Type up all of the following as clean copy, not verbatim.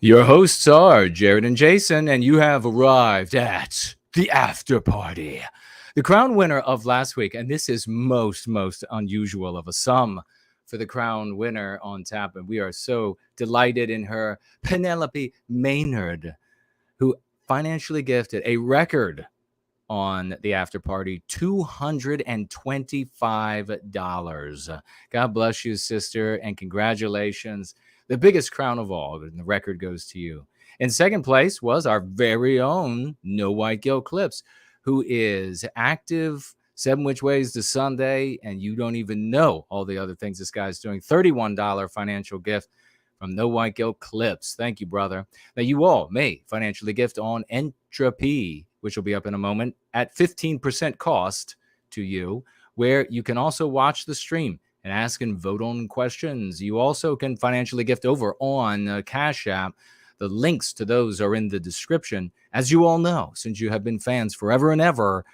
Your hosts are Jared and Jason, and you have arrived at the after party. The crown winner of last week, and this is most unusual of a sum for the crown winner on tap, and we are so delighted in her, Penelope Maynard, who financially gifted a record on the after party, $225. God bless you, sister, and congratulations. The biggest crown of all, and the record goes to you. In second place was our very own No White Guilt Clips, who is active 7 which ways to Sunday, and you don't even know all the other things this guy's doing. $31 financial gift from No White Guilt Clips. Thank you, brother. Now, you all may financially gift on Entropy, which will be up in a moment, at 15% cost to you, where you can also watch the stream and ask and vote on questions. You also can financially gift over on Cash App. The links to those are in the description. As you all know, since you have been fans forever and ever,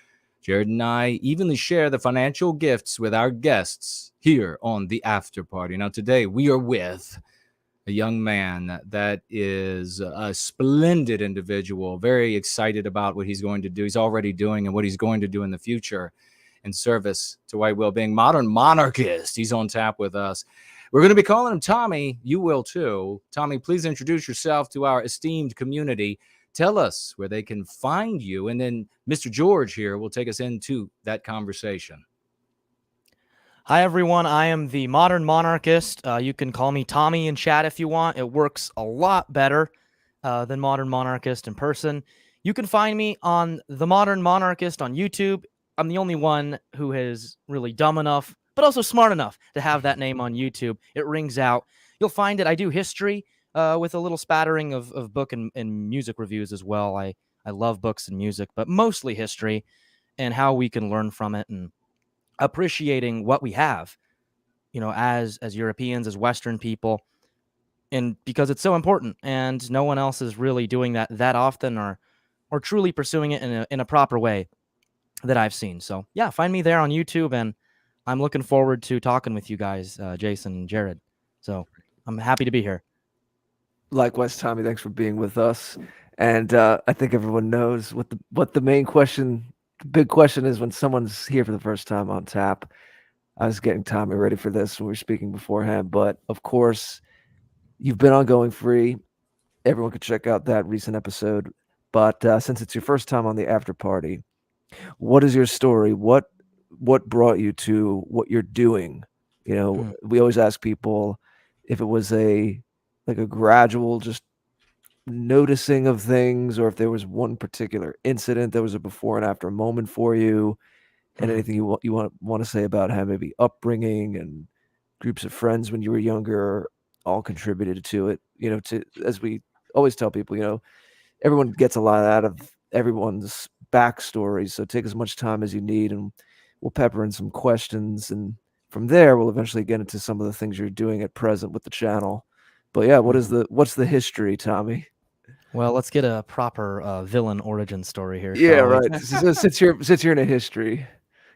Jared and I evenly share the financial gifts with our guests here on the After Party. Now, today we are with a young man that is a splendid individual, very excited about what he's going to do. He's already doing and what he's going to do in the future in service to white well-being. Modern monarchist. He's on tap with us. We're going to be calling him Tommy. You will too. Tommy, please introduce yourself to our esteemed community. Tell us where they can find you. And then Mr. George here will take us into that conversation. Hi, everyone. I am the Modern Monarchist. You can call me Tommy in chat if you want. It works a lot better than Modern Monarchist in person. You can find me on the Modern Monarchist on YouTube. I'm the only one who is really dumb enough, but also smart enough to have that name on YouTube. It rings out. You'll find it. I do history with a little spattering of book and music reviews as well. I love books and music, but mostly history and how we can learn from it and appreciating what we have, you know, as Europeans, as Western people, and because it's so important, and no one else is really doing that often or truly pursuing it in a proper way that I've seen. So yeah, find me there on YouTube, and I'm looking forward to talking with you guys, Jason and Jared. So I'm happy to be here. Likewise, Tommy, thanks for being with us. And I think everyone knows what the main question, the big question is when someone's here for the first time on tap. I was getting Tommy ready for this when we were speaking beforehand, but of course, you've been on Going Free. Everyone could check out that recent episode. But since it's your first time on the after party, what is your story? What brought you to what you're doing? You know, we always ask people if it was a gradual just noticing of things, or if there was one particular incident that was a before and after moment for you, and anything you want to say about how maybe upbringing and groups of friends when you were younger all contributed to it. You know, to, as we always tell people, you know, everyone gets a lot out of everyone's backstory, so take as much time as you need, and we'll pepper in some questions, and from there we'll eventually get into some of the things you're doing at present with the channel. But yeah, what's the history, Tommy? Well, let's get a proper villain origin story here. Yeah, right. So since you're in a history,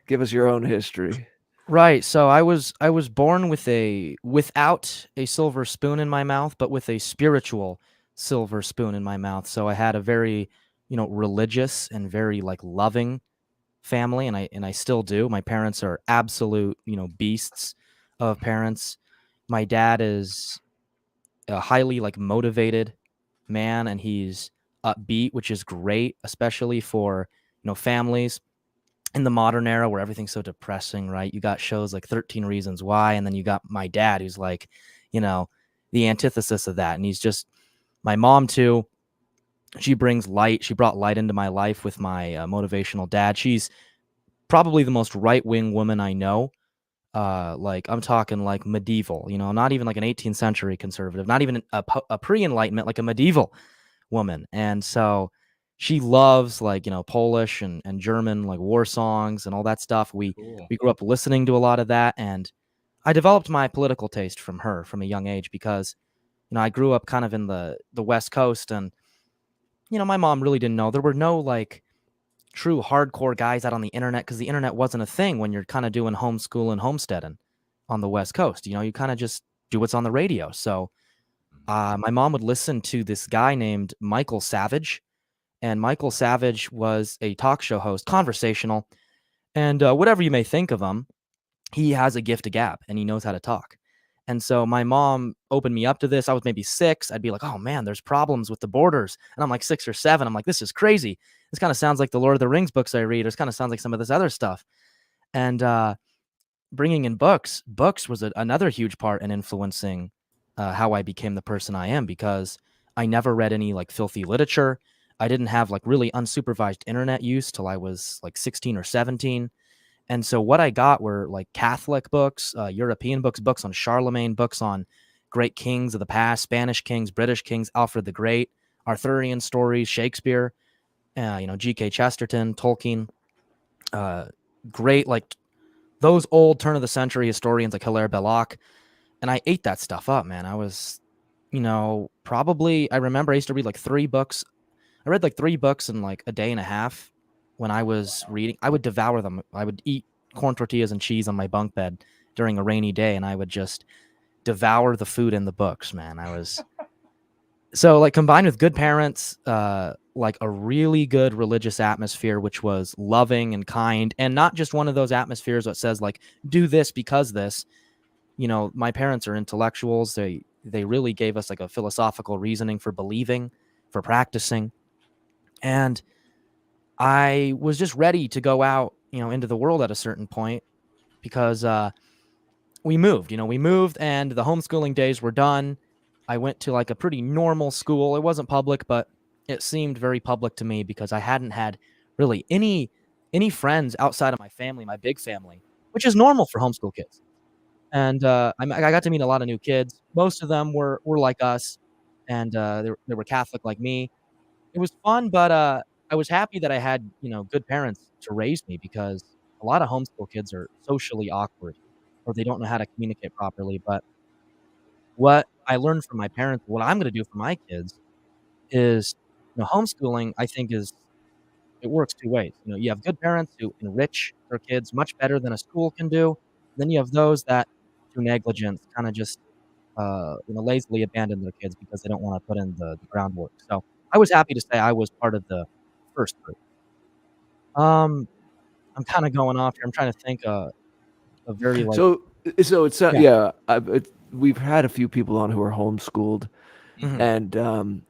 give us your own history. Right. So I was born without a silver spoon in my mouth, but with a spiritual silver spoon in my mouth. So I had a very, religious and very loving family, and I still do. My parents are absolute, beasts of parents. My dad is a highly motivated man, and he's upbeat, which is great, especially for families in the modern era where everything's so depressing, right? You got shows like 13 Reasons Why, and then you got my dad, who's the antithesis of that. And he's just, my mom too, she brings light. She brought light into my life with my motivational dad. She's probably the most right-wing woman I know. I'm talking medieval, not even an 18th century conservative, not even a pre-enlightenment, a medieval woman. And so she loves Polish and German, war songs and all that stuff. We grew up listening to a lot of that. And I developed my political taste from her from a young age because, I grew up kind of in the West Coast, and, my mom really didn't know. There were no true hardcore guys out on the internet because the internet wasn't a thing when you're kind of doing homeschool and homesteading on the West Coast. You kind of just do what's on the radio. So my mom would listen to this guy named Michael Savage, and Michael Savage was a talk show host, conversational, and whatever you may think of him, he has a gift of gab and he knows how to talk. And so my mom opened me up to this. I was maybe 6. I'd be like, oh man, there's problems with the borders. And I'm like 6 or 7. I'm like, this is crazy. This kind of sounds like the Lord of the Rings books I read. This kind of sounds like some of this other stuff. And bringing in books was another huge part in influencing how I became the person I am, because I never read any like filthy literature. I didn't have like really unsupervised internet use till I was like 16 or 17. And so what I got were like Catholic books, European books, books on Charlemagne, books on great kings of the past, Spanish kings, British kings, Alfred the Great, Arthurian stories, Shakespeare, G.K. Chesterton, Tolkien, great, like those old turn of the century historians like Hilaire Belloc. And I ate that stuff up, man. I was, probably, I remember I used to read like 3 books. I read like 3 books in like a day and a half. When I was reading, I would devour them. I would eat corn tortillas and cheese on my bunk bed during a rainy day, and I would just devour the food in the books, man. I was so like combined with good parents, like a really good religious atmosphere, which was loving and kind, and not just one of those atmospheres that says like, do this because this. My parents are intellectuals. They really gave us like a philosophical reasoning for believing, for practicing. And I was just ready to go out, into the world at a certain point, because we moved and the homeschooling days were done. I went to like a pretty normal school. It wasn't public, but it seemed very public to me because I hadn't had really any friends outside of my family, my big family, which is normal for homeschool kids. And I got to meet a lot of new kids. Most of them were like us, and they were Catholic like me. It was fun, but I was happy that I had, good parents to raise me, because a lot of homeschool kids are socially awkward or they don't know how to communicate properly. But what I learned from my parents, what I'm going to do for my kids is, homeschooling, I think it works 2 ways. You have good parents who enrich their kids much better than a school can do. Then you have those that, through negligence, kind of just, lazily abandon their kids because they don't want to put in the groundwork. So I was happy to say I was part of the first group. I'm kind of going off here. I'm trying to think a very like. So it's Yeah. we've had a few people on who are homeschooled, Mhm. and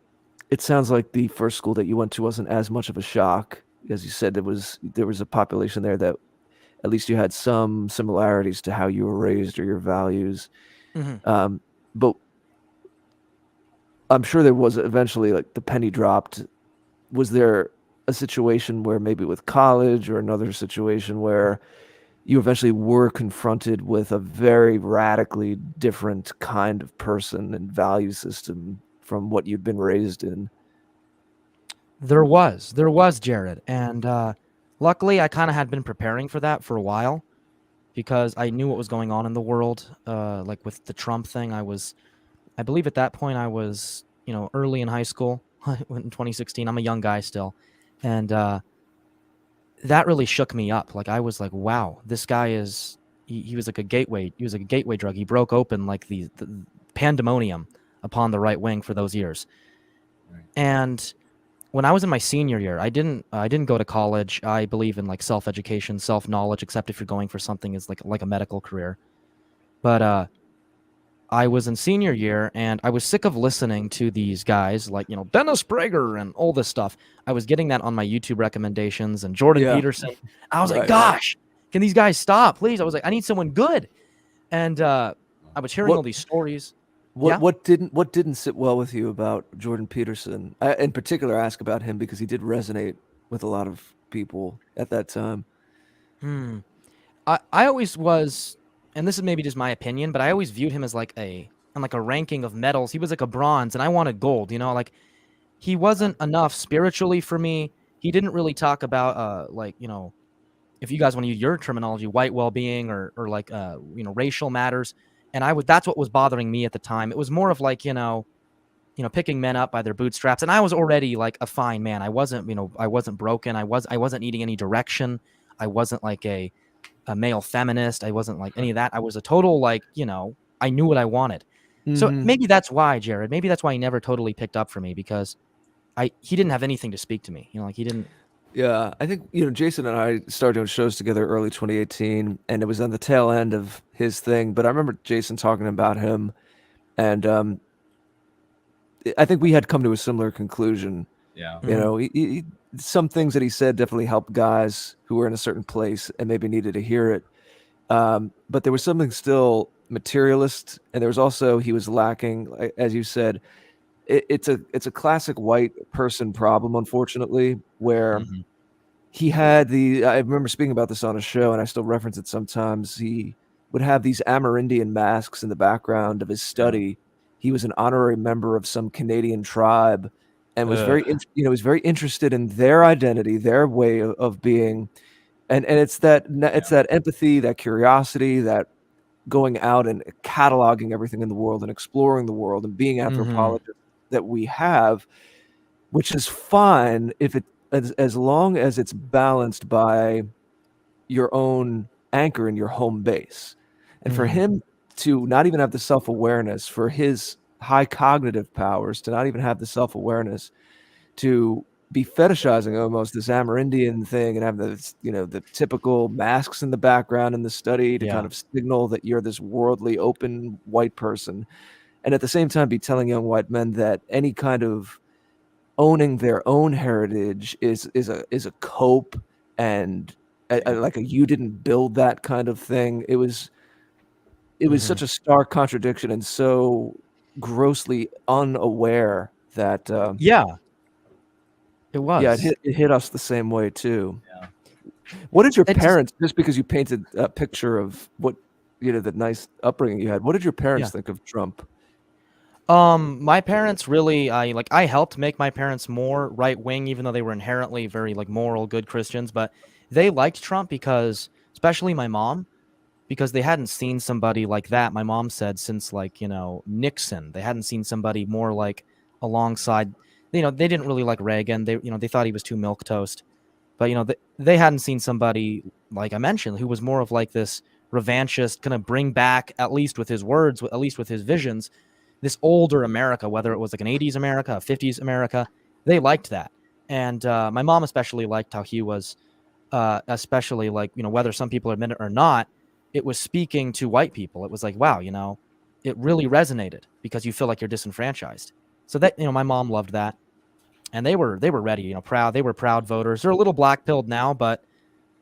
it sounds like the first school that you went to wasn't as much of a shock. As you said, there was a population there that at least you had some similarities to how you were raised or your values. Mhm. But I'm sure there was eventually, like, the penny dropped. Was there a situation where maybe with college or another situation where you eventually were confronted with a very radically different kind of person and value system from what you'd been raised in? There was, Jared, and luckily I kind of had been preparing for that for a while, because I knew what was going on in the world. Like with the Trump thing, I believe at that point I was, early in high school in 2016. I'm a young guy still, and that really shook me up. Like I was like, wow, this guy is he was like a gateway. He was like a gateway drug. He broke open like the pandemonium upon the right wing for those years. Right. And when I was in my senior year, I didn't go to college. I believe in like self-education, self-knowledge, except if you're going for something is like a medical career. But I was in senior year, and I was sick of listening to these guys like, Dennis Prager and all this stuff. I was getting that on my YouTube recommendations and Jordan Yeah. Peterson. I was like, Right, right. gosh, can these guys stop, please? I was like, I need someone good. And I was hearing What- all these stories. What Yeah. what didn't sit well with you about Jordan Peterson? I, in particular, ask about him because he did resonate with a lot of people at that time. I always was, and this is maybe just my opinion, but I always viewed him as like on like a ranking of medals. He was like a bronze, and I wanted gold. Like he wasn't enough spiritually for me. He didn't really talk about like, if you guys want to use your terminology, white well-being or like racial matters. And that's what was bothering me at the time. It was more of like, picking men up by their bootstraps. And I was already like a fine man. I wasn't broken. I wasn't needing any direction. I wasn't like a male feminist. I wasn't like any of that. I was a total like, I knew what I wanted. So Mhm. maybe that's why, Jared. Maybe that's why he never totally picked up for me, because he didn't have anything to speak to me. Like he didn't. Yeah, I think, Jason and I started doing shows together early 2018, and it was on the tail end of his thing. But I remember Jason talking about him, and I think we had come to a similar conclusion. Yeah. Some things that he said definitely helped guys who were in a certain place and maybe needed to hear it. But there was something still materialist, and there was also, he was lacking, as you said, it's a classic white person problem, unfortunately, where Mhm. he had I remember speaking about this on a show, and I still reference it sometimes. He would have these Amerindian masks in the background of his study. He was an honorary member of some Canadian tribe, and was Ugh. was very interested in their identity, their way of being, and it's that empathy, that curiosity, that going out and cataloging everything in the world and exploring the world and being Mhm. anthropologists that we have, which is fine if it as long as it's balanced by your own anchor in your home base. And for Mhm. him to not even have the self-awareness, for his high cognitive powers to not even have the self-awareness, to be fetishizing almost this Amerindian thing and have this, the typical masks in the background in the study to Yeah. kind of signal that you're this worldly, open white person. And at the same time be telling young white men that any kind of owning their own heritage is a cope, and like a you didn't build that kind of thing. It was Mhm. such a stark contradiction, and so grossly unaware that Yeah, it yeah, was. it hit us the same way too. Yeah. What did your It just parents, just because you painted a picture of what, the nice upbringing you had, what did your parents yeah. think of Trump? My parents really, I helped make my parents more right wing, even though they were inherently very like moral, good Christians. But they liked Trump because, especially my mom, because they hadn't seen somebody like that. My mom said since Nixon, they hadn't seen somebody more like alongside. They didn't really like Reagan. They thought he was too milquetoast. But they hadn't seen somebody like I mentioned who was more of like this revanchist, kind of bring back, at least with his words, at least with his visions, this older America, whether it was like an 80s America, a 50s America. They liked that. And my mom especially liked how he was, especially like, whether some people admit it or not, it was speaking to white people. It was like, wow, it really resonated because you feel like you're disenfranchised. So that, my mom loved that. And they were ready, proud. They were proud voters. They're a little black pilled now, but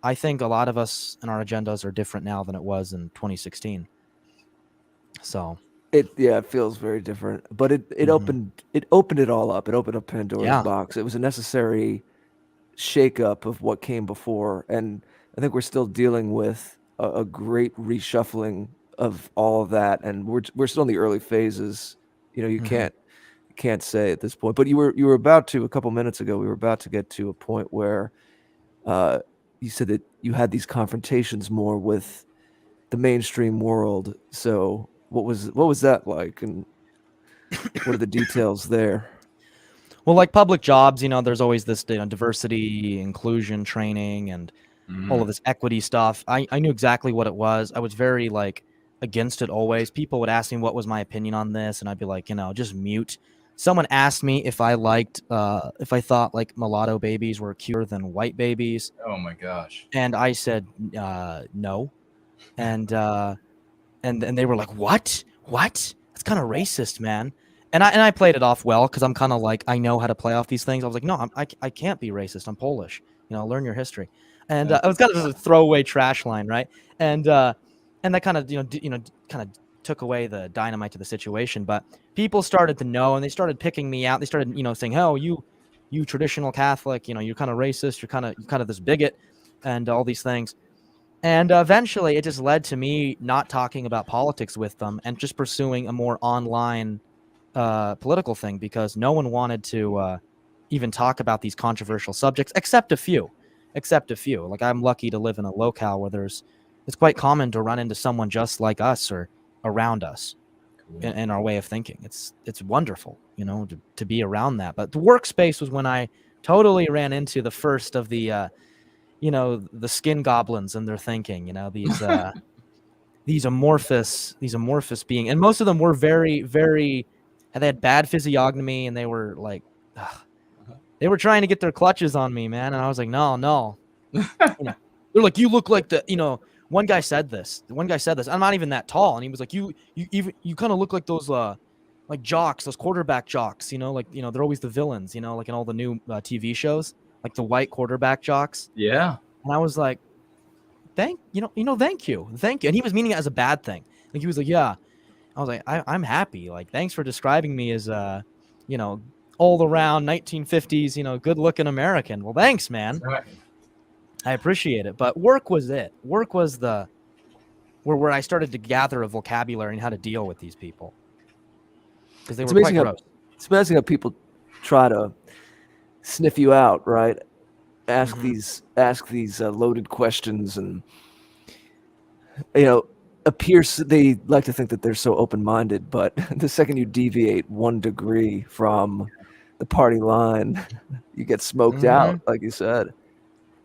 I think a lot of us and our agendas are different now than it was in 2016. So It feels very different, but it mhm. opened it all up. It opened up Pandora's Yeah. box. It was a necessary shakeup of what came before, and I think we're still dealing with a great reshuffling of all of that, and we're still in the early phases. You Mhm. can't say at this point, but you were about to, a couple minutes ago, we were about to get to a point where uh, you said that you had these confrontations more with the mainstream world. So what was that like, and what are the details there? Well, like public jobs, there's always this diversity, inclusion training, and all of Mhm. this equity stuff. I knew exactly what it was. I was very like against it always. People would ask me what was my opinion on this, and I'd be like, just mute. Someone asked me if if I thought like mulatto babies were cuter than white babies, Oh my gosh. and I said no. And and they were like, what? That's kind of racist, man. And I played it off well because I'm kind of like I know how to play off these things. I was like, no, I can't be racist. I'm Polish. Learn your history. And Yeah. it was kind of just a throwaway trash line, right? And that kind of kind of took away the dynamite to the situation. But people started to know, and they started picking me out. They started saying, oh, you traditional Catholic, you're kind of racist. You're kind of this bigot, and all these things. And eventually, it just led to me not talking about politics with them and just pursuing a more online political thing because no one wanted to even talk about these controversial subjects, except a few. Except a few. Like I'm lucky to live in a locale where it's quite common to run into someone just like us or around us Cool. in our way of thinking. It's wonderful, to be around that. But the workspace was when I totally ran into the first of the the skin goblins and their thinking, these these amorphous beings, and most of them were very, very, they had bad physiognomy, and they were like, they were trying to get their clutches on me, man. And I was like, no. They're like, you look like one guy said this. I'm not even that tall, and he was like, you kind of look like those like jocks, those quarterback jocks, like they're always the villains, like in all the new TV shows, like the white quarterback jocks. Yeah. And I was like, thank you. And he was meaning it as a bad thing. Like he was like, yeah. I was like, I'm happy. Like, thanks for describing me as all around 1950s, good looking American. Well, thanks, man. Right. I appreciate it. But work was it. Work was where I started to gather a vocabulary and how to deal with these people. Because they were quite gross. It's amazing how people try to sniff you out, right? Ask these loaded questions, and they like to think that they're so open-minded, but the second you deviate 1 degree from the party line, you get smoked out, like you said.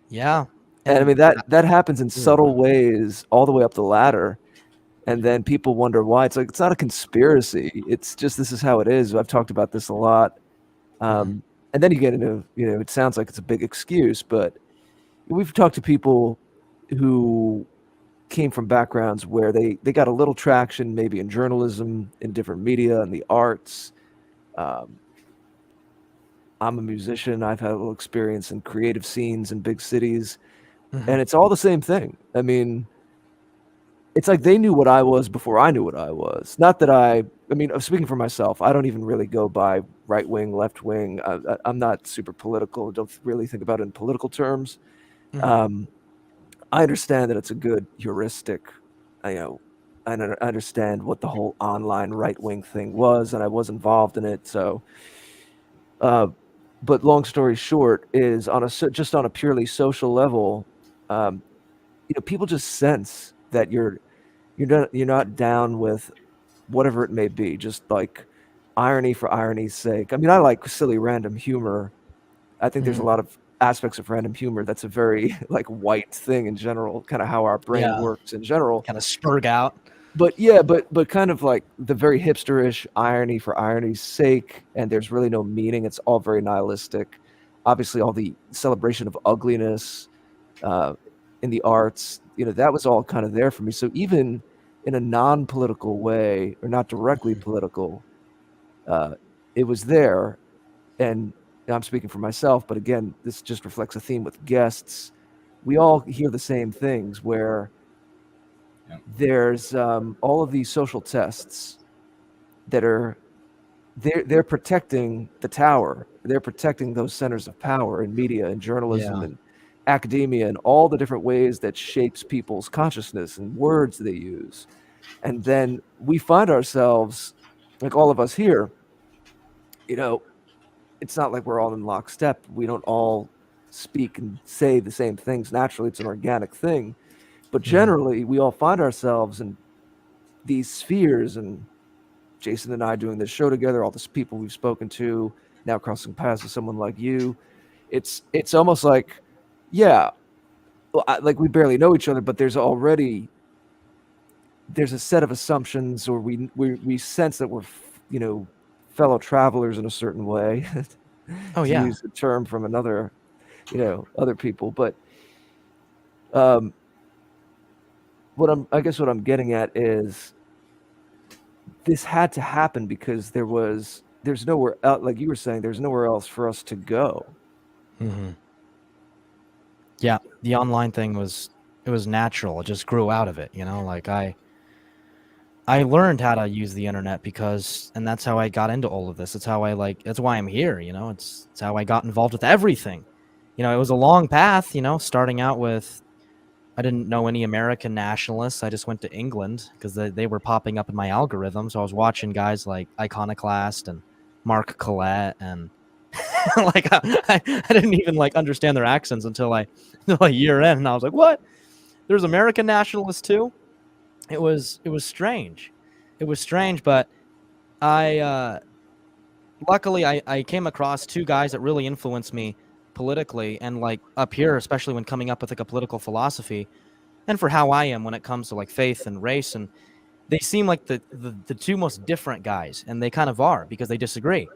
Yeah. And I mean that happens in subtle ways all the way up the ladder. And then people wonder why. It's like, it's not a conspiracy. It's just, this is how it is. I've talked about this a lot. And then you get into, it sounds like it's a big excuse, but we've talked to people who came from backgrounds where they got a little traction, maybe in journalism, in different media, in the arts. I'm a musician. I've had a little experience in creative scenes in big cities. And it's all the same thing. I mean, it's like they knew what I was before I knew what I was. Not that I mean, speaking for myself, I don't even really go by right wing, left wing. I'm not super political. I don't really think about it in political terms. I understand that it's a good heuristic. I understand what the whole online right wing thing was, and I was involved in it. So, but long story short is just on a purely social level, people just sense that you're not down with whatever it may be, just like irony for irony's sake. I mean, I like silly random humor. I think there's a lot of aspects of random humor that's a very like white thing in general, kind of how our brain works in general. Kind of spurg out. But but kind of like the very hipsterish irony for irony's sake, and there's really no meaning. It's all very nihilistic. Obviously, all the celebration of ugliness in the arts, that was all kind of there for me. So even in a non-political way, or not directly political, it was there. And I'm speaking for myself, but again, this just reflects a theme with guests. We all hear the same things where there's all of these social tests that are they're protecting the tower. They're protecting those centers of power in media and journalism and academia and all the different ways that shapes people's consciousness and words they use. And then we find ourselves, like all of us here, it's not like we're all in lockstep. We don't all speak and say the same things naturally. It's an organic thing. But generally, we all find ourselves in these spheres, and Jason and I doing this show together, all these people we've spoken to, now crossing paths with someone like you. It's almost like, like we barely know each other, but there's a set of assumptions, or we sense that we're, fellow travelers in a certain way. To use the term from another, other people. But what I'm getting at is this had to happen because there's nowhere else, like you were saying, there's nowhere else for us to go. Yeah, the online thing was natural. It just grew out of it, like I learned how to use the internet and that's how I got into all of this. It's how that's why I'm here, it's how I got involved with everything. It was a long path, starting out with, I didn't know any American nationalists. I just went to England because they were popping up in my algorithm. So I was watching guys like Iconoclast and Mark Collette, and like I didn't even understand their accents until a year in, and I was like, what? There's American nationalists too? It was strange. It was strange, but luckily I came across two guys that really influenced me politically, and up here, especially when coming up with a political philosophy. and for how I am when it comes to like faith and race. And they seem like the two most different guys, and they kind of are, because they disagree.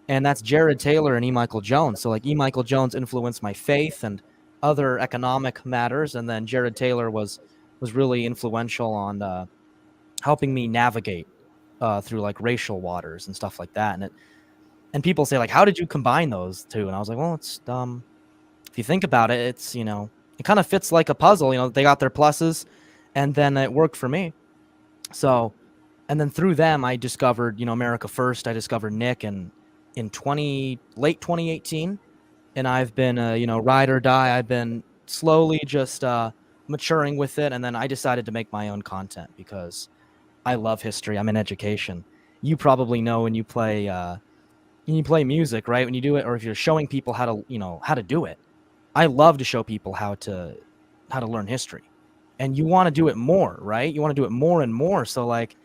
And that's Jared Taylor and E. Michael Jones. So like E. Michael Jones influenced my faith and other economic matters, and then Jared Taylor was really influential on helping me navigate through like racial waters and stuff like that. And people say like, how did you combine those two? And I was like, well, it's if you think about it, it's, it kind of fits like a puzzle. They got their pluses, and then it worked for me. So, and then through them, I discovered, America First. I discovered Nick in late 2018, and I've been, ride or die. I've been slowly just maturing with it, and then I decided to make my own content because I love history. I'm in education. You probably know when you play music, right? When you do it, or if you're showing people how to do it. I love to show people how to learn history, and you want to do it more, right? You want to do it more and more. So like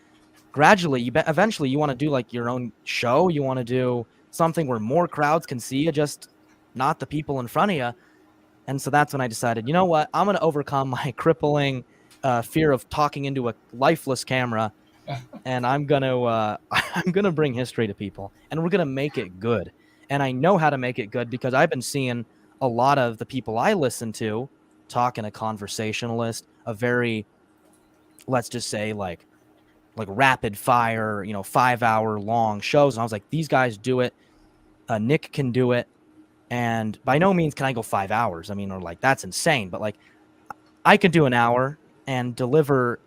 gradually, eventually you want to do like your own show. You want to do something where more crowds can see you, just not the people in front of you. And so that's when I decided, you know what? I'm going to overcome my crippling fear of talking into a lifeless camera, and I'm gonna bring history to people, and we're gonna make it good. And I know how to make it good because I've been seeing a lot of the people I listen to talk in a conversationalist, a very, let's just say like rapid fire, 5-hour long shows. And I was like, these guys do it. Nick can do it. And by no means can I go 5 hours. I mean, or like, that's insane. But like, I could do an hour and deliver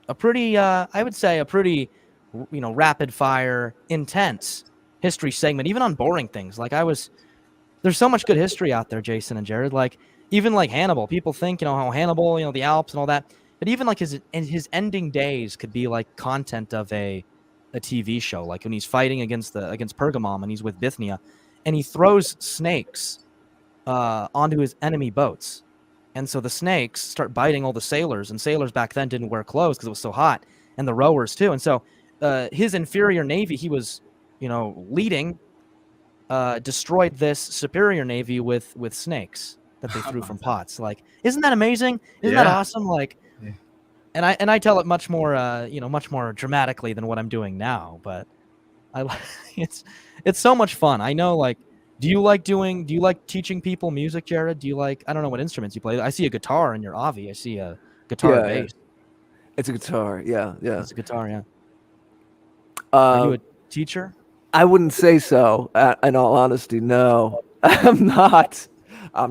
a pretty, I would say a pretty, rapid fire, intense history segment, even on boring things. Like there's so much good history out there, Jason and Jared. Like even like Hannibal, people think, how Hannibal, the Alps and all that, but even like his ending days could be like content of a TV show. Like when he's fighting against Pergamum and he's with Bithynia, and he throws snakes onto his enemy boats. And so the snakes start biting all the sailors, and sailors back then didn't wear clothes because it was so hot, and the rowers too. And so his inferior navy he was, leading, destroyed this superior navy with snakes that they threw from pots. Like, isn't that amazing? Isn't that awesome? Like, and I tell it much more, much more dramatically than what I'm doing now. But it's so much fun. I know, like. Do you like teaching people music, Jared? Do you like, I don't know what instruments you play. I see a guitar in your Avi. I see a guitar bass. It's a guitar. Yeah. It's a guitar. Yeah. Are you a teacher? I wouldn't say so. In all honesty, no, I'm not. I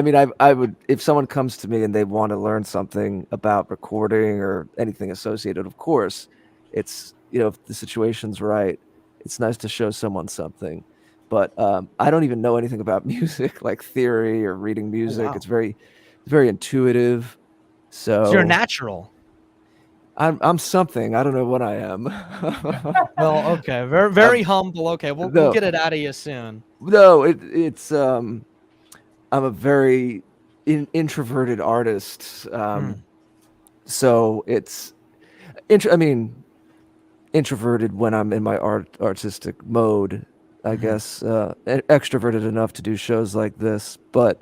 mean, I would, if someone comes to me and they want to learn something about recording or anything associated, of course, it's, if the situation's right, it's nice to show someone something. But I don't even know anything about music, like theory or reading music. Oh, wow. It's very intuitive. So you're natural. I'm something. I don't know what I am. Well, okay, very humble. Okay, we'll get it out of you soon. No, it's I'm a very introverted artist. So it's introverted when I'm in my artistic mode. I guess extroverted enough to do shows like this, but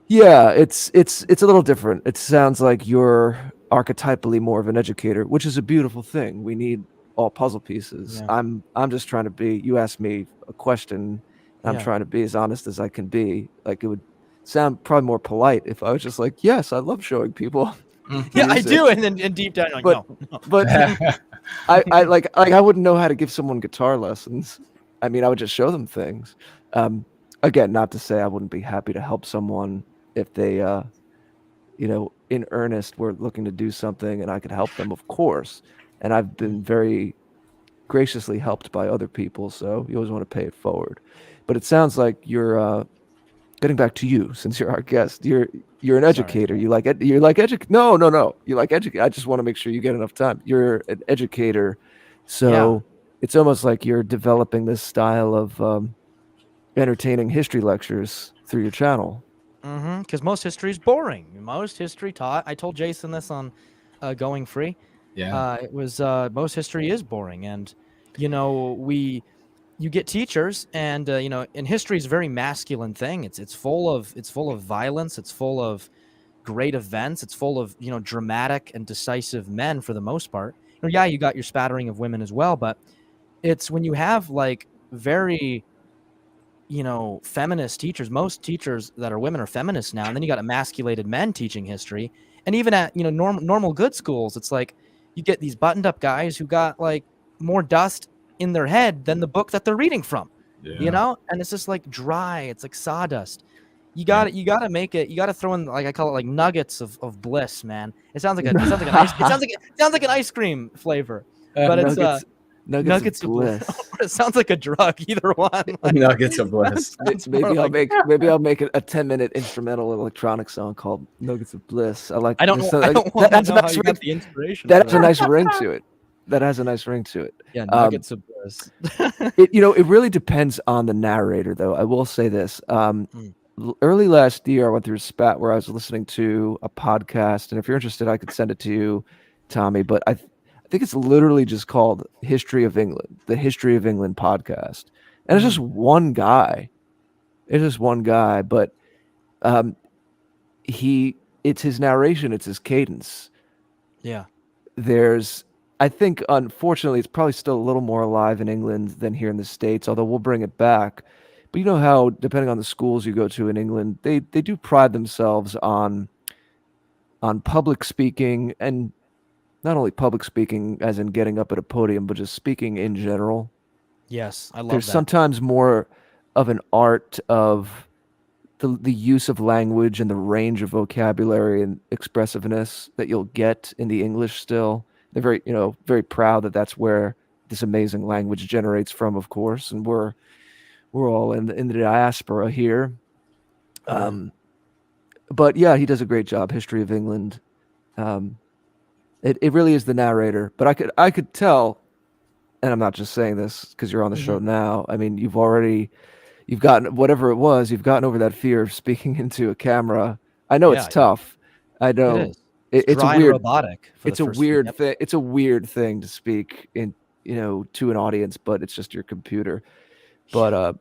yeah, it's a little different. It sounds like you're archetypally more of an educator, which is a beautiful thing. We need all puzzle pieces. Yeah. I'm just trying to be. You asked me a question. I'm trying to be as honest as I can be. Like, it would sound probably more polite if I was just like, yes, I love showing people. Yeah, I do, and then deep down, like, no. But I I wouldn't know how to give someone guitar lessons. I mean, I would just show them things. Again, not to say I wouldn't be happy to help someone if they, in earnest were looking to do something and I could help them, of course. And I've been very graciously helped by other people, so you always want to pay it forward. But it sounds like you're getting back to you, since you're our guest. You're an educator. You like educate. No. You like educate. I just want to make sure you get enough time. You're an educator, so. Yeah. It's almost like you're developing this style of entertaining history lectures through your channel. Because most history is boring. Most history taught. I told Jason this on Going Free. Yeah. It was most history is boring, and you get teachers, and and history is a very masculine thing. It's full of violence. It's full of great events. It's full of, dramatic and decisive men for the most part. Yeah, you got your spattering of women as well, but it's when you have like very, feminist teachers. Most teachers that are women are feminists now, and then you got emasculated men teaching history. And even at, normal good schools, it's like you get these buttoned up guys who got like more dust in their head than the book that they're reading from. And it's just like dry. It's like sawdust. You got to make it. You got to throw in, like I call it, like nuggets of bliss, man. It sounds like an ice cream flavor, but it's nuggets of bliss. It sounds like a drug. Either one. Nuggets of bliss. Maybe I'll make it a 10-minute instrumental electronic song called "Nuggets of Bliss." I like. I don't know. How you got the inspiration. That has a nice ring to it. Yeah, nuggets of bliss. It really depends on the narrator, though. I will say this. Early last year, I went through a spat where I was listening to a podcast, and if you're interested, I could send it to you, Tommy. But I think it's literally just called "History of England," the History of England podcast, and it's just one guy. But it's his narration, it's his cadence. Yeah. I think, unfortunately, it's probably still a little more alive in England than here in the States, although we'll bring it back. But you know how, depending on the schools you go to in England, they do pride themselves on public speaking, and not only public speaking as in getting up at a podium, but just speaking in general. Yes, I love There's that. sometimes more of an art of the use of language and the range of vocabulary and expressiveness that you'll get in the English still. They're very, very proud that that's where this amazing language generates from, of course, and we're all in the diaspora here. But yeah, he does a great job. History of England. It really is the narrator, but I could tell, and I'm not just saying this because you're on the show now. I mean, you've gotten whatever it was. You've gotten over that fear of speaking into a camera. I know it's tough. I know it is. It's a weird, robotic. It's a weird thing. It's a weird thing to speak in, to an audience, but it's just your computer. But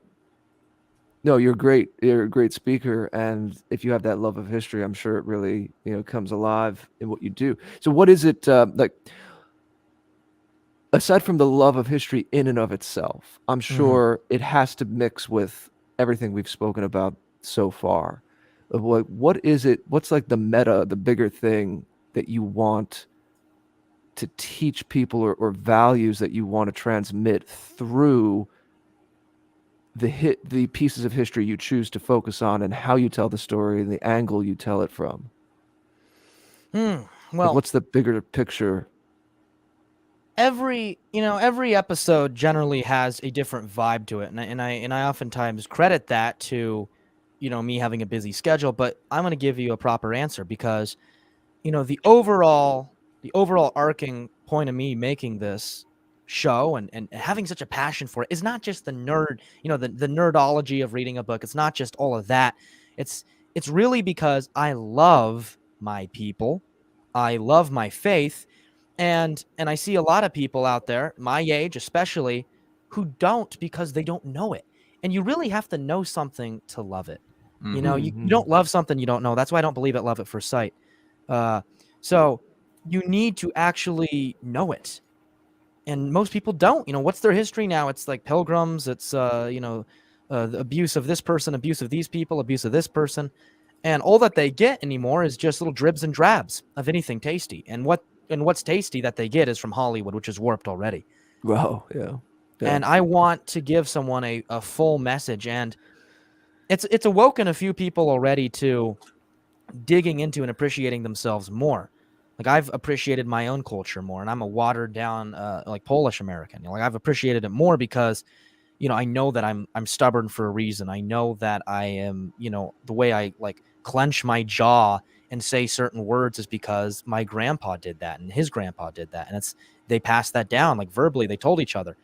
no, you're great. You're a great speaker, and if you have that love of history, I'm sure it really, comes alive in what you do. So, what is it like? Aside from the love of history in and of itself, I'm sure it has to mix with everything we've spoken about so far. What is it? What's like the meta, the bigger thing that you want to teach people, or values that you want to transmit through the pieces of history you choose to focus on, and how you tell the story and the angle you tell it from? Well, what's the bigger picture? Every episode generally has a different vibe to it, and I oftentimes credit that to, me having a busy schedule. But I'm going to give you a proper answer because, the overall arcing point of me making this show and having such a passion for it is not just the nerd, the nerdology of reading a book. It's not just all of that. It's really because I love my people, I love my faith. And I see a lot of people out there, my age especially, who don't, because they don't know it. And you really have to know something to love it. You don't love something you don't know. That's why I don't believe at love at first sight. So you need to actually know it. And most people don't. What's their history now? It's like pilgrims. It's, the abuse of this person, abuse of these people, abuse of this person. And all that they get anymore is just little dribs and drabs of anything tasty. And what's tasty that they get is from Hollywood, which is warped already. Wow, yeah. And I want to give someone a full message, and it's awoken a few people already to digging into and appreciating themselves more. Like, I've appreciated my own culture more, and I'm a watered down like Polish American. I've appreciated it more because, I know that I'm stubborn for a reason. I know that I am, the way I like clench my jaw and say certain words is because my grandpa did that and his grandpa did that. And they passed that down, like verbally, they told each other.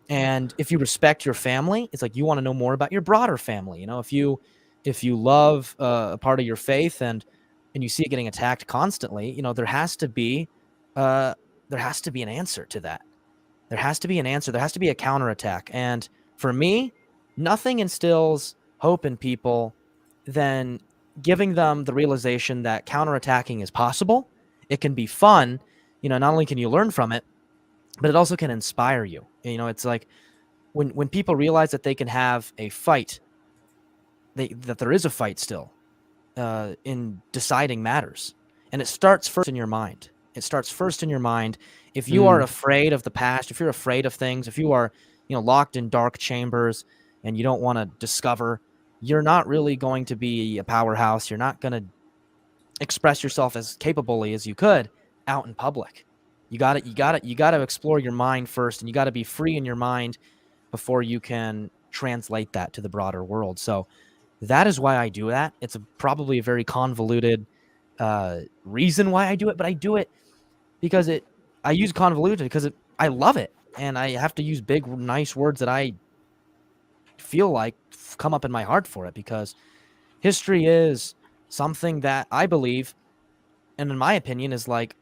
And if you respect your family, it's like you want to know more about your broader family. If you love a part of your faith and you see it getting attacked constantly, there has to be an answer to that. There has to be an answer. There has to be a counterattack. And for me, nothing instills hope in people than giving them the realization that counterattacking is possible. It can be fun. Not only can you learn from it, but it also can inspire you. It's like when people realize that they can have a fight, that there is a fight still in deciding matters. And it starts first in your mind. It starts first in your mind. If you are afraid of the past, if you're afraid of things, if you are, locked in dark chambers and you don't want to discover, you're not really going to be a powerhouse. You're not going to express yourself as capably as you could out in public. You got to explore your mind first, and you got to be free in your mind before you can translate that to the broader world. So that is why I do that. It's probably a very convoluted reason why I do it, but I do it because I use convoluted because I love it, and I have to use big, nice words that I feel like come up in my heart for it, because history is something that I believe, and in my opinion, is like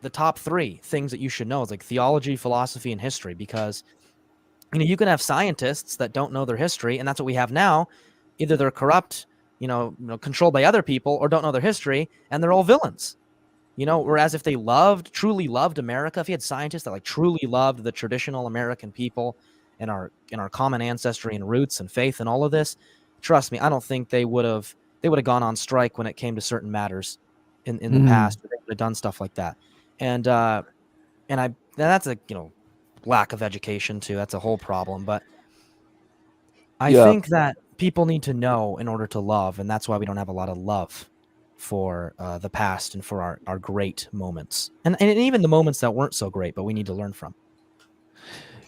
the top 3 things that you should know. It's like theology, philosophy, and history, because you can have scientists that don't know their history, and that's what we have now. Either they're corrupt, controlled by other people, or don't know their history, and they're all villains. Whereas if they truly loved America, if you had scientists that like truly loved the traditional American people and our common ancestry and roots and faith and all of this, trust me, I don't think they would have gone on strike when it came to certain matters in the past. They would have done stuff like that. And that's a lack of education too. That's a whole problem. But I think that people need to know in order to love, and that's why we don't have a lot of love for the past and for our great moments, and even the moments that weren't so great, but we need to learn from.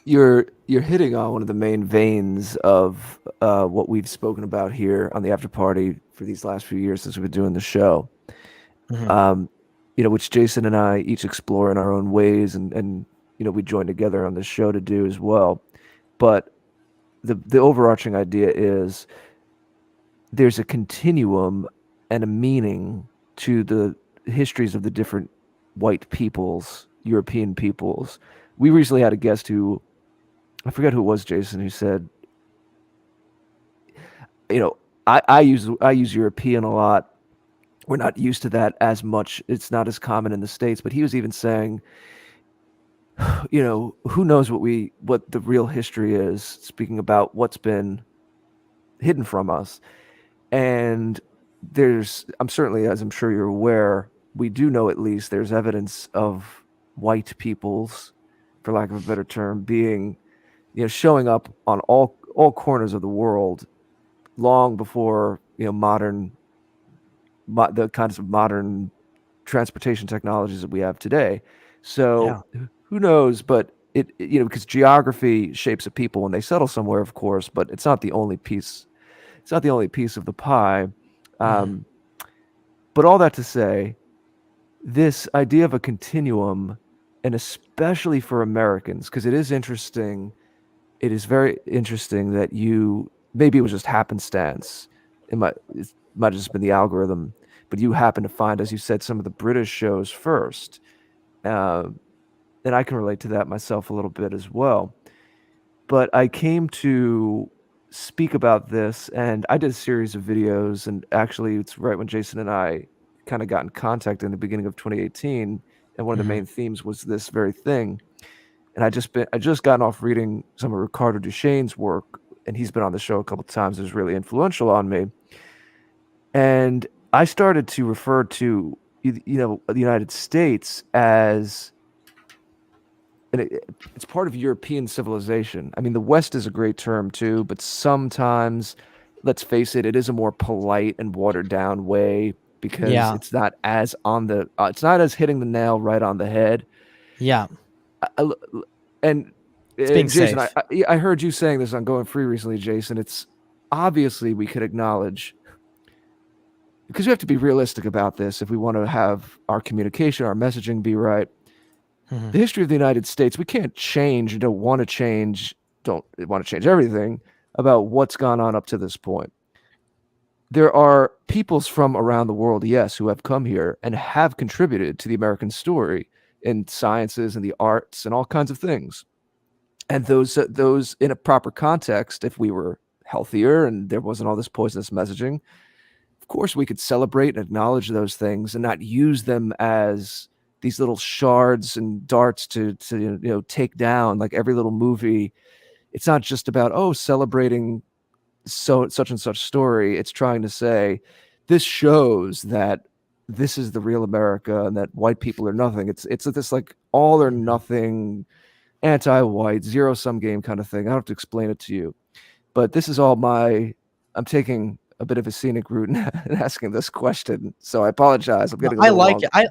You're hitting on one of the main veins of what we've spoken about here on the After Party for these last few years since we've been doing the show. Which Jason and I each explore in our own ways, and we join together on the show to do as well. But the overarching idea is there's a continuum and a meaning to the histories of the different white peoples, European peoples. We recently had a guest who, I forget who it was, Jason, who said, I use European a lot. We're not used to that as much. It's not as common in the States. But he was even saying, who knows what the real history is, speaking about what's been hidden from us. And I'm certainly, as I'm sure you're aware, we do know at least there's evidence of white peoples, for lack of a better term, being, showing up on all corners of the world long before, the kinds of modern transportation technologies that we have today. So who knows, but because geography shapes a people when they settle somewhere, of course, but it's not the only piece. It's not the only piece of the pie. But all that to say, this idea of a continuum, and especially for Americans, because it is interesting, it is very interesting that maybe it was just happenstance. It might have just been the algorithm, but you happen to find, as you said, some of the British shows first. And I can relate to that myself a little bit as well. But I came to speak about this, and I did a series of videos, and actually it's right when Jason and I kind of got in contact in the beginning of 2018, and one of the main themes was this very thing. And I just gotten off reading some of Ricardo Duchesne's work, and he's been on the show a couple of times. It was really influential on me. And I started to refer to the United States as, and it's part of European civilization. I mean, the West is a great term too, but sometimes, let's face it, it is a more polite and watered down way, because it's not as it's not as hitting the nail right on the head. Yeah. And it's being Jason, safe. I heard you saying this on Going Free recently, Jason. It's obviously, we could acknowledge, because we have to be realistic about this if we want to have our communication, our messaging be right. The history of the United States, we can't change, don't want to change everything about what's gone on up to this point. There are peoples from around the world, yes, who have come here and have contributed to the American story in sciences and the arts and all kinds of things. And those in a proper context, if we were healthier and there wasn't all this poisonous messaging, of course we could celebrate and acknowledge those things and not use them as these little shards and darts to take down. Like every little movie, it's not just about celebrating such and such story. It's trying to say this shows that this is the real America and that white people are nothing. It's this like all or nothing, anti-white, zero-sum game kind of thing. I don't have to explain it to you, but this is all I'm taking a bit of a scenic route in asking this question, so I apologize. I'm getting a I little like long.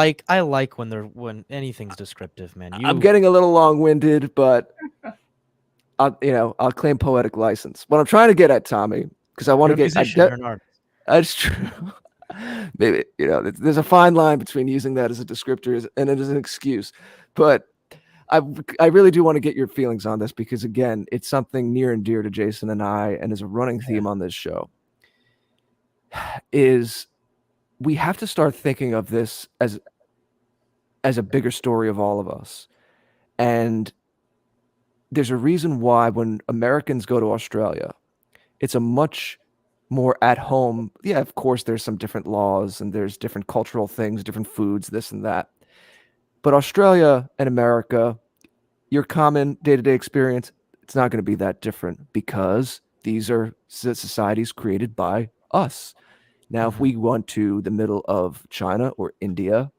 it. I like when anything's descriptive, man. I'm getting a little long-winded, but I'll claim poetic license. What I'm trying to get at, Tommy, because I want to get. You're an artist. That's true. Maybe there's a fine line between using that as a descriptor and it as an excuse, but I really do want to get your feelings on this because again, it's something near and dear to Jason and I, and is a running theme on this show. Is we have to start thinking of this as a bigger story of all of us, and there's a reason why when Americans go to Australia, it's a much more at home. Yeah, of course, there's some different laws and there's different cultural things, different foods, this and that. But Australia and America, your common day-to-day experience, it's not going to be that different because these are societies created by us. Now, if we went to the middle of China or India,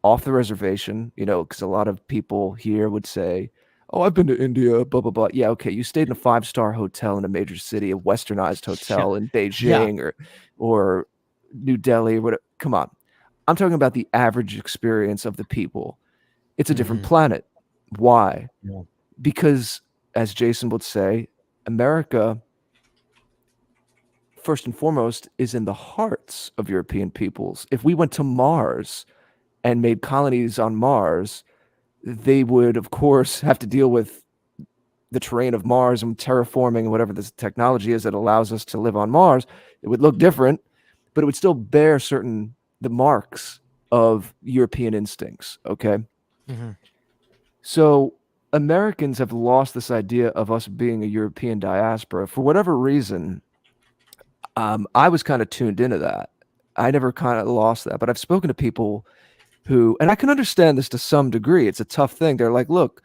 off the reservation, because a lot of people here would say, oh, I've been to India, blah, blah, blah. Yeah, okay, you stayed in a 5-star hotel in a major city, a westernized hotel in Beijing or New Delhi, or whatever. Come on. I'm talking about the average experience of the people. It's a different planet. Why? Yeah. Because, as Jason would say, America, first and foremost, is in the hearts of European peoples. If we went to Mars and made colonies on Mars, they would, of course, have to deal with the terrain of Mars and terraforming and whatever this technology is that allows us to live on Mars. It would look different, but it would still bear the marks of European instincts, okay? So Americans have lost this idea of us being a European diaspora. For whatever reason, I was kind of tuned into that. I never kind of lost that, but I've spoken to people who, and I can understand this to some degree. It's a tough thing. They're like, look,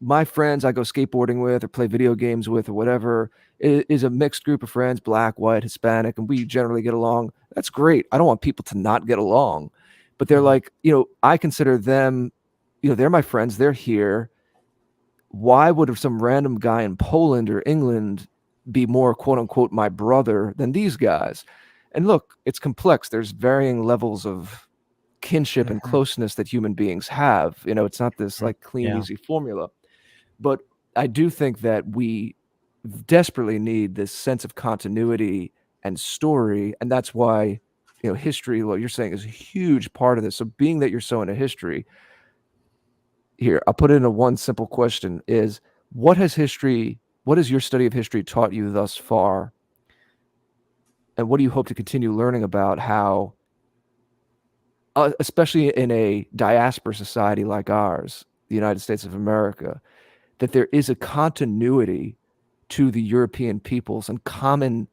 my friends I go skateboarding with or play video games with or whatever is a mixed group of friends, black, white, Hispanic, and we generally get along. That's great. I don't want people to not get along, but they're like, I consider them, they're my friends. They're here. Why would some random guy in Poland or England be more quote unquote my brother than these guys? And look, it's complex. There's varying levels of kinship and closeness that human beings have. It's not this like clean, easy formula. But I do think that we desperately need this sense of continuity and story. And that's why, history, what you're saying, is a huge part of this. So being that you're so into history, here, I'll put it into one simple question is, what has your study of history taught you thus far? And what do you hope to continue learning about how, especially in a diaspora society like ours, the United States of America, that there is a continuity to the European peoples and common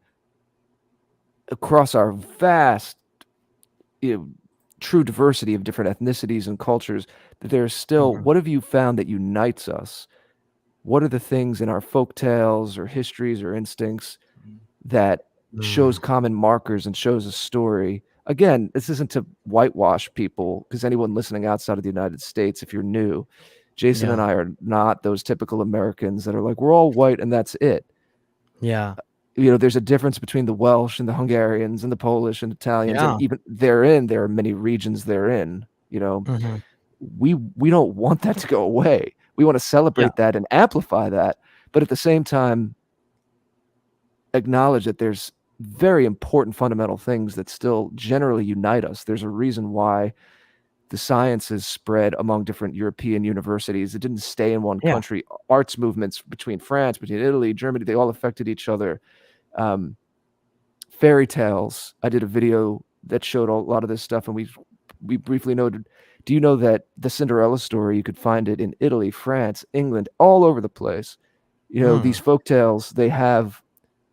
across our vast, true diversity of different ethnicities and cultures, that there's still, what have you found that unites us? What are the things in our folk tales or histories or instincts that shows common markers and shows a story? Again, this isn't to whitewash people, because anyone listening outside of the United States, if you're new, Jason and I are not those typical Americans that are like, we're all white and that's it. Yeah. There's a difference between the Welsh and the Hungarians and the Polish and Italians, and even there are many regions therein. We don't want that to go away. We want to celebrate that and amplify that, but at the same time, acknowledge that there's very important fundamental things that still generally unite us. There's a reason why the sciences spread among different European universities. It didn't stay in one country. Arts movements between France, between Italy, Germany, they all affected each other. Fairy tales. I did a video that showed a lot of this stuff, and we briefly noted, do you know that the Cinderella story, you could find it in Italy, France, England, all over the place. These folk tales, they have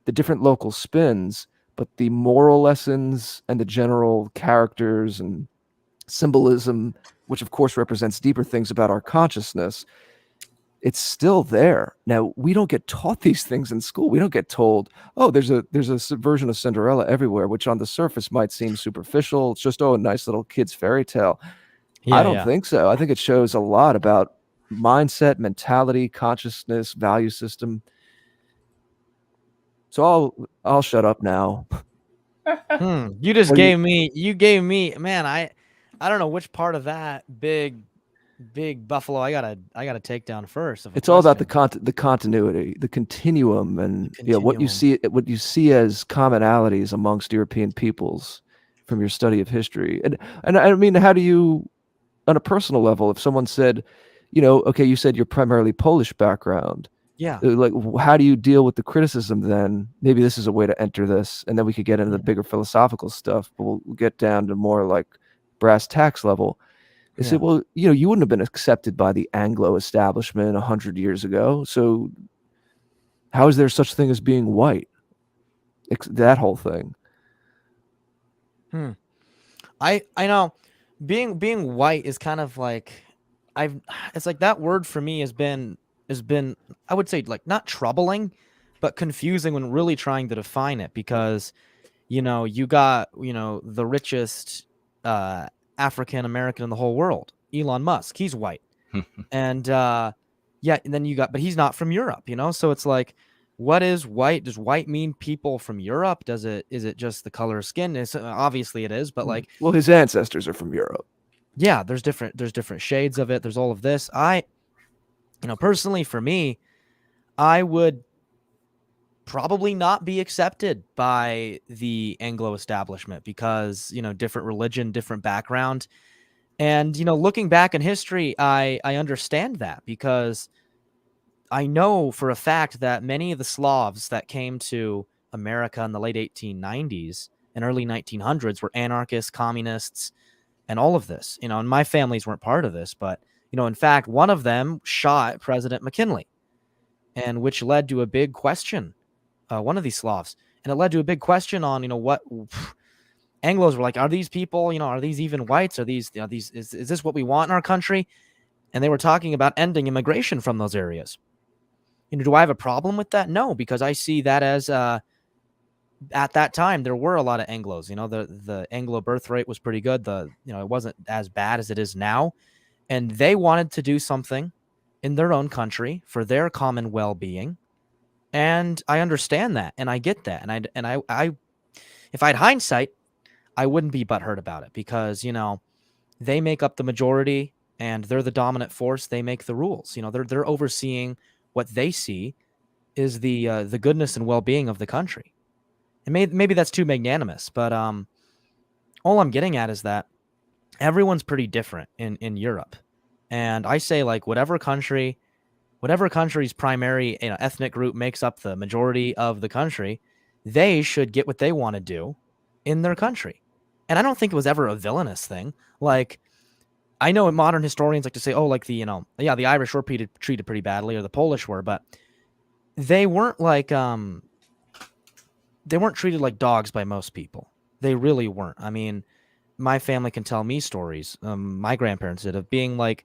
the different local spins, but the moral lessons and the general characters and symbolism, which of course represents deeper things about our consciousness, it's still there. Now, we don't get taught these things in school. We don't get told, oh, there's a version of Cinderella everywhere, which on the surface might seem superficial. It's just, oh, a nice little kid's fairy tale. I don't think so. I think it shows a lot about mindset, mentality, consciousness, value system. So I'll shut up now. You just gave me, man, I don't know which part of that big buffalo I gotta take down first. It's all about the continuity, the continuum, and what you see as commonalities amongst European peoples from your study of history. And I mean, how do you, on a personal level, if someone said, okay, you said you're primarily Polish background. Yeah. Like, how do you deal with the criticism then? Maybe this is a way to enter this, and then we could get into the bigger philosophical stuff, but we'll get down to more like brass tacks level. They said, well, you wouldn't have been accepted by the Anglo establishment 100 years ago. So how is there such thing as being white? That whole thing. I know being white is kind of like, it's like that word for me has been, I would say, like, not troubling, but confusing when really trying to define it, because, you got, the richest African American in the whole world, Elon Musk. He's white. And and then you got, but he's not from Europe, so it's like, what is white? Does white mean people from Europe? Is it just the color of skin? Obviously it is, but like, well, his ancestors are from Europe. Yeah, there's different shades of it. There's all of this. Personally, for me, I would probably not be accepted by the Anglo establishment because, different religion, different background. And, looking back in history, I understand that, because I know for a fact that many of the Slavs that came to America in the late 1890s and early 1900s were anarchists, communists, and all of this, and my families weren't part of this, but, in fact, one of them shot President McKinley, and which led to a big question, one of these Slavs, and it led to a big question on, what Anglos were like, are these people, are these even whites? Are these, is this what we want in our country? And they were talking about ending immigration from those areas. Do I have a problem with that? No, because I see that as, at that time, there were a lot of Anglos. The Anglo birth rate was pretty good. It wasn't as bad as it is now. And they wanted to do something in their own country for their common well-being. And I understand that, and I get that. And I if I had hindsight, I wouldn't be butthurt about it, because, they make up the majority and they're the dominant force. They make the rules. They're overseeing what they see is the goodness and well-being of the country. And maybe that's too magnanimous, but all I'm getting at is that everyone's pretty different in Europe. And I say, like, whatever country's primary ethnic group makes up the majority of the country, they should get what they want to do in their country. And I don't think it was ever a villainous thing. Like, I know modern historians like to say, oh, like the Irish were treated pretty badly, or the Polish were, but they weren't like they weren't treated like dogs by most people. They really weren't. I mean, my family can tell me stories, my grandparents did, of being like,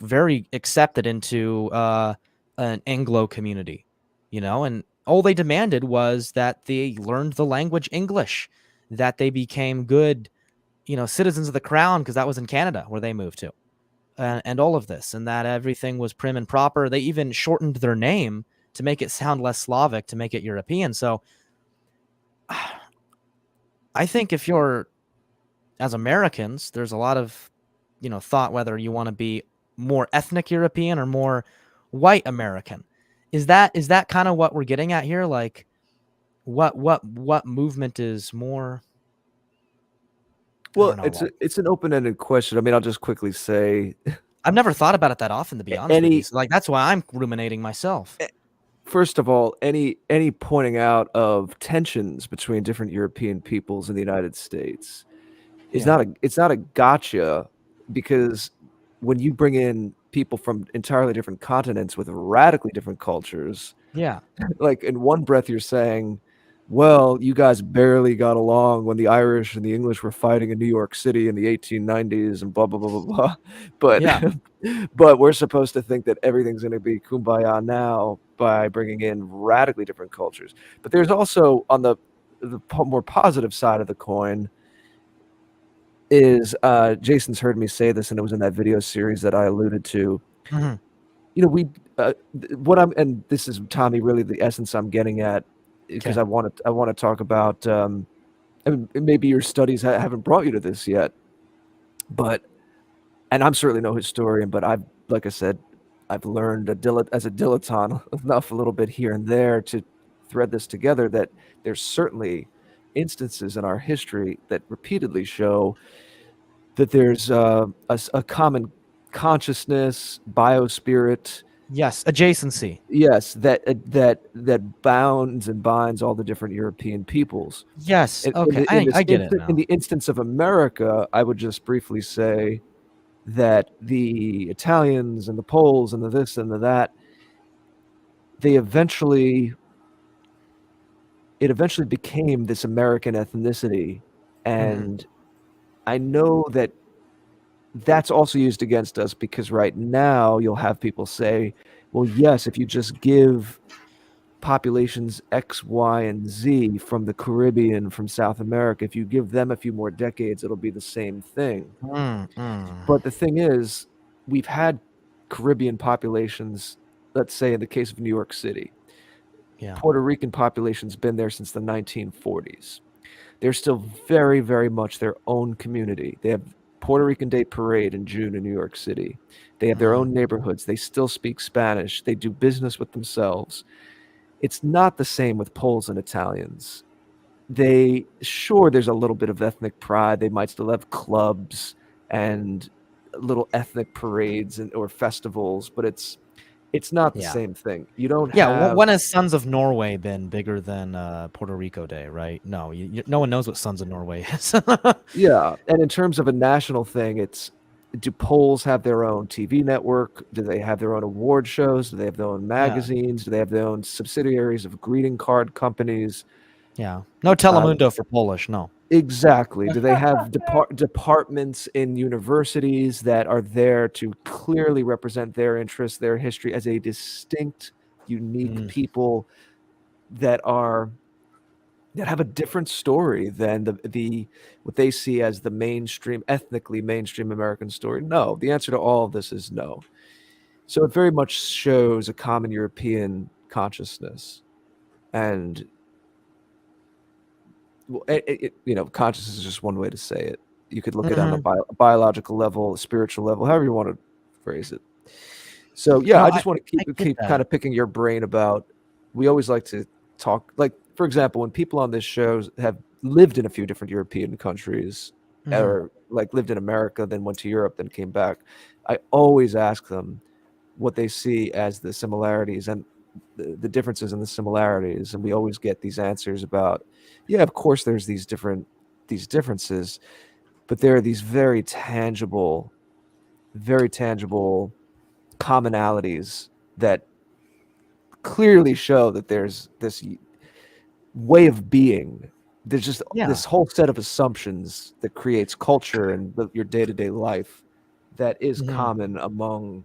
very accepted into an Anglo community, and all they demanded was that they learned the language English, that they became good, citizens of the crown, because that was in Canada where they moved to, and all of this, and that everything was prim and proper. They even shortened their name to make it sound less Slavic, to make it European. So I think if you're, as Americans, there's a lot of, thought whether you want to be more ethnic European or more white American. Is that kind of what we're getting at here? Like, what movement is more? Well, it's an open-ended question. I mean, I'll just quickly say, I've never thought about it that often, to be honest with you. So, like, that's why I'm ruminating myself. First of all, any pointing out of tensions between different European peoples in the United States is not a gotcha, because when you bring in people from entirely different continents with radically different cultures, yeah, like in one breath you're saying well, you guys barely got along when the Irish and the English were fighting in New York City in the 1890s and blah blah blah blah blah. But Yeah. but we're supposed to think that everything's going to be kumbaya now by bringing in radically different cultures. But there's also on the more positive side of the coin is Jason's heard me say this, and it was in that video series that I alluded to. Mhm. You know, what I'm, and this is, Tommy, really the essence I'm getting at, because Okay. I want to talk about, I mean, maybe your studies haven't brought you to this yet, but, and I'm certainly no historian, but I've, like I said, I've learned as a dilettante enough a little bit here and there to thread this together, that there's certainly instances in our history that repeatedly show that there's a common consciousness, biospirit. Yes, adjacency. Yes, that bounds and binds all the different European peoples. Yes. Okay, I get it now. In the instance of America, I would just briefly say that the Italians and the Poles and the this and the that, it eventually became this American ethnicity, and I know that that's also used against us, because right now you'll have people say, well, yes, if you just give populations X, Y, and Z from the Caribbean, from South America, if you give them a few more decades, it'll be the same thing. But the thing is, we've had Caribbean populations, let's say in the case of New York City. Yeah. Puerto Rican population's been there since the 1940s. They're still very, very much their own community. They have Puerto Rican Day Parade in June in New York City. They have their own neighborhoods. They still speak Spanish. They do business with themselves. It's not the same with Poles and Italians. There's a little bit of ethnic pride. They might still have clubs and little ethnic parades or festivals, but it's not the same thing. You don't have. When has Sons of Norway been bigger than Puerto Rico Day, right? No, no one knows what Sons of Norway is. Yeah, and in terms of a national thing, do Poles have their own TV network? Do they have their own award shows? Do they have their own magazines? Do they have their own subsidiaries of greeting card companies? Yeah, no Telemundo for Polish, no. Exactly. Do they have departments in universities that are there to clearly represent their interests, their history as a distinct, unique people that have a different story than the what they see as the ethnically mainstream American story? No. The answer to all of this is no. So it very much shows a common European consciousness, and consciousness is just one way to say it. You could look at it on a biological level, a spiritual level, however you want to phrase it. So yeah, I just want to keep kind of picking your brain about. We always like to talk, like, for example, when people on this show have lived in a few different European countries, or like lived in America, then went to Europe, then came back, I always ask them what they see as the similarities and the differences and the similarities, and we always get these answers about, yeah, of course there's these differences, but there are these very tangible commonalities that clearly show that there's this way of being. There's just this whole set of assumptions that creates culture and your day-to-day life that is common among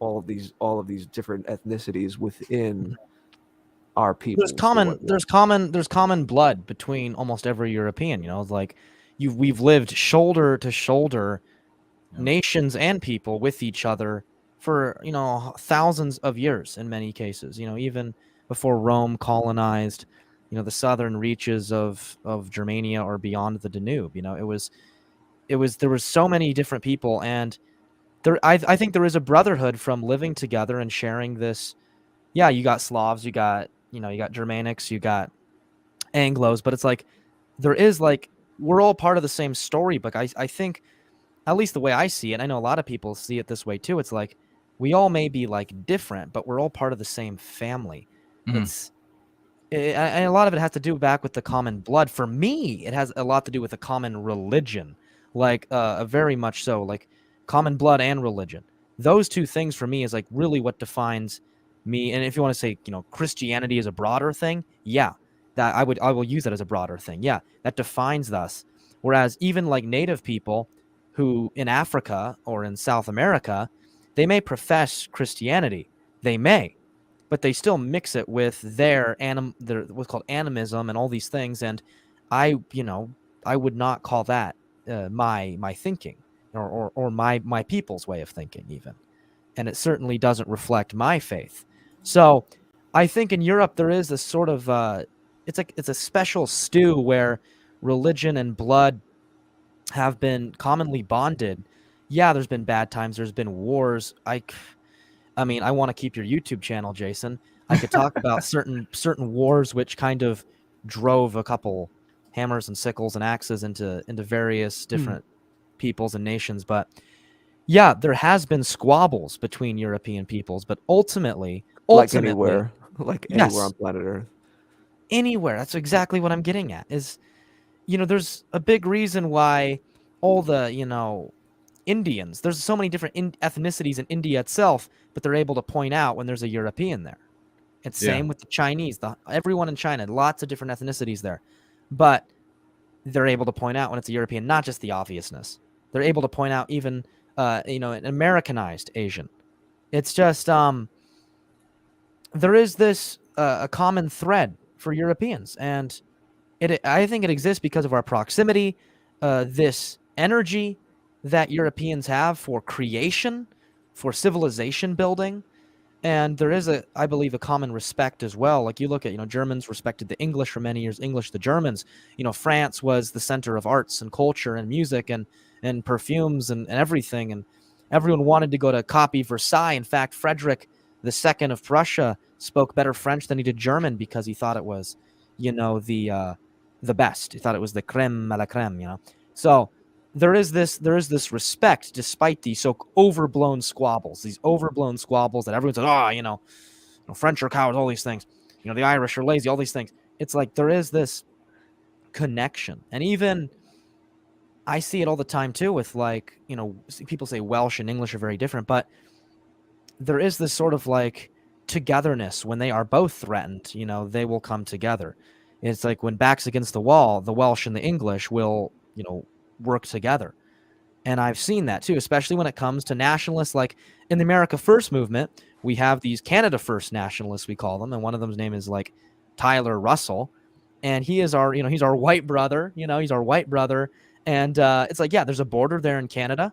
all of these different ethnicities within our people. There's common blood between almost every European. It's like we've lived shoulder to shoulder, nations and people with each other for thousands of years in many cases. Even before Rome colonized the southern reaches of Germania or beyond the Danube. There was so many different people, and I think there is a brotherhood from living together and sharing this. Yeah, you got Slavs, you got Germanics, you got Anglos, but it's like we're all part of the same storybook. I think, at least the way I see it, I know a lot of people see it this way too. It's like we all may be different, but we're all part of the same family. And a lot of it has to do back with the common blood. For me, it has a lot to do with a common religion, very much so, common blood and religion. Those two things for me is really what defines me. And if you want to say, Christianity is a broader thing, yeah, That I will use that as a broader thing. Yeah, that defines us. Whereas even like native people who in Africa or in South America, they may profess Christianity. They may, but they still mix it with their what's called animism and all these things. And I would not call that my thinking or my people's way of thinking even. And it certainly doesn't reflect my faith. So I think in Europe there is this sort of it's a special stew where religion and blood have been commonly bonded. Yeah, there's been bad times, there's been wars. I mean, I want to keep your YouTube channel, Jason. I could talk about certain wars which kind of drove a couple hammers and sickles and axes into various different peoples and nations, but yeah, there has been squabbles between European peoples, but ultimately, like anywhere yes, on planet Earth. Anywhere. That's exactly what I'm getting at. Is there's a big reason why all the Indians. There's so many different ethnicities in India itself, but they're able to point out when there's a European there. And same with the Chinese. Everyone in China, lots of different ethnicities there, but they're able to point out when it's a European, not just the obviousness. They're able to point out even an Americanized Asian. It's just there is this a common thread for Europeans, and I think it exists because of our proximity, this energy that Europeans have for creation, for civilization building, and there is I believe a common respect as well. Like you look at Germans respected the English for many years, English the Germans. France was the center of arts and culture and music and perfumes and everything, and everyone wanted to go to copy Versailles. In fact, Frederick II of Prussia spoke better French than he did German because he thought it was, the best. He thought it was the creme à la creme, So there is this respect despite these so overblown squabbles, that everyone says, French are cowards, all these things, the Irish are lazy, all these things. It's like there is this connection, and even I see it all the time too with people say Welsh and English are very different, but there is this sort of like togetherness when they are both threatened, they will come together. It's like when backs against the wall, the Welsh and the English will, work together. And I've seen that too, especially when it comes to nationalists. Like in the America First movement, we have these Canada First nationalists, we call them, and one of them's name is like Tyler Russell, and he is our, he's our white brother, he's our white brother. And it's like, yeah, there's a border there in Canada.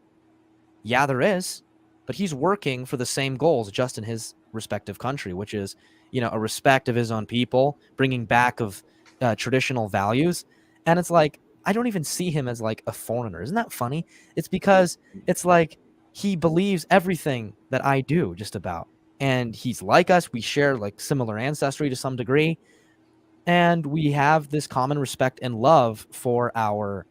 Yeah, there is. But he's working for the same goals just in his respective country, which is, a respect of his own people, bringing back of traditional values. And it's like, I don't even see him as like a foreigner. Isn't that funny? It's because it's like he believes everything that I do just about. And he's like us. We share like similar ancestry to some degree. And we have this common respect and love for our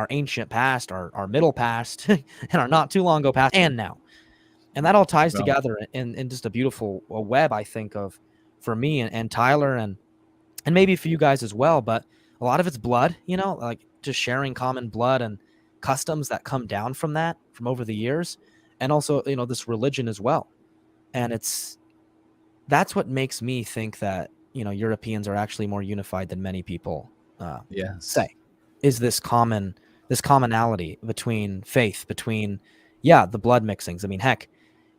ancient past, our middle past, and our not too long ago past, and now. And that all ties together in just a beautiful web, I think, of for me and Tyler and maybe for you guys as well. But a lot of it's blood, like just sharing common blood and customs that come down from that from over the years, and also this religion as well. And that's what makes me think that Europeans are actually more unified than many people say. Is this commonality between faith, between the blood mixings. I mean, heck,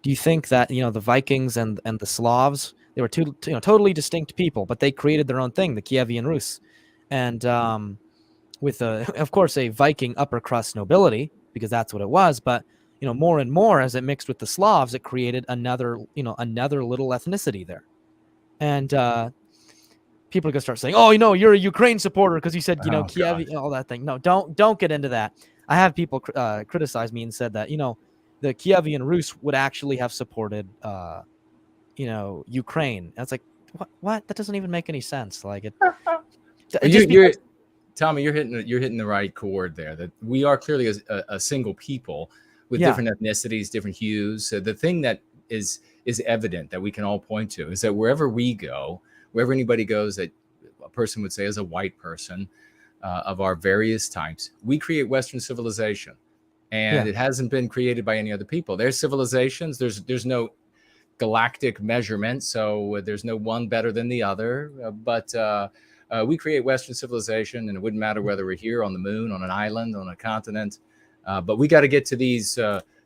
do you think that the Vikings and the Slavs, they were two totally distinct people, but they created their own thing, the Kievan Rus, and with of course a Viking upper crust nobility, because that's what it was. But more and more as it mixed with the Slavs, it created another little ethnicity there, and people are gonna start saying, "Oh, you're a Ukraine supporter because you said Kiev, all that thing." No, don't get into that. I have people criticize me and said that the Kievan Rus would actually have supported Ukraine. And it's like, what? That doesn't even make any sense. Like Tommy, you're hitting the right chord there. That we are clearly a single people with different ethnicities, different hues. So the thing that is evident that we can all point to is that wherever we go, wherever anybody goes, that a person would say is a white person of our various types, we create Western civilization, and it hasn't been created by any other people. There's civilizations. There's no galactic measurement, so there's no one better than the other. But We create Western civilization, and it wouldn't matter whether we're here on the moon, on an island, on a continent. But we got to get to these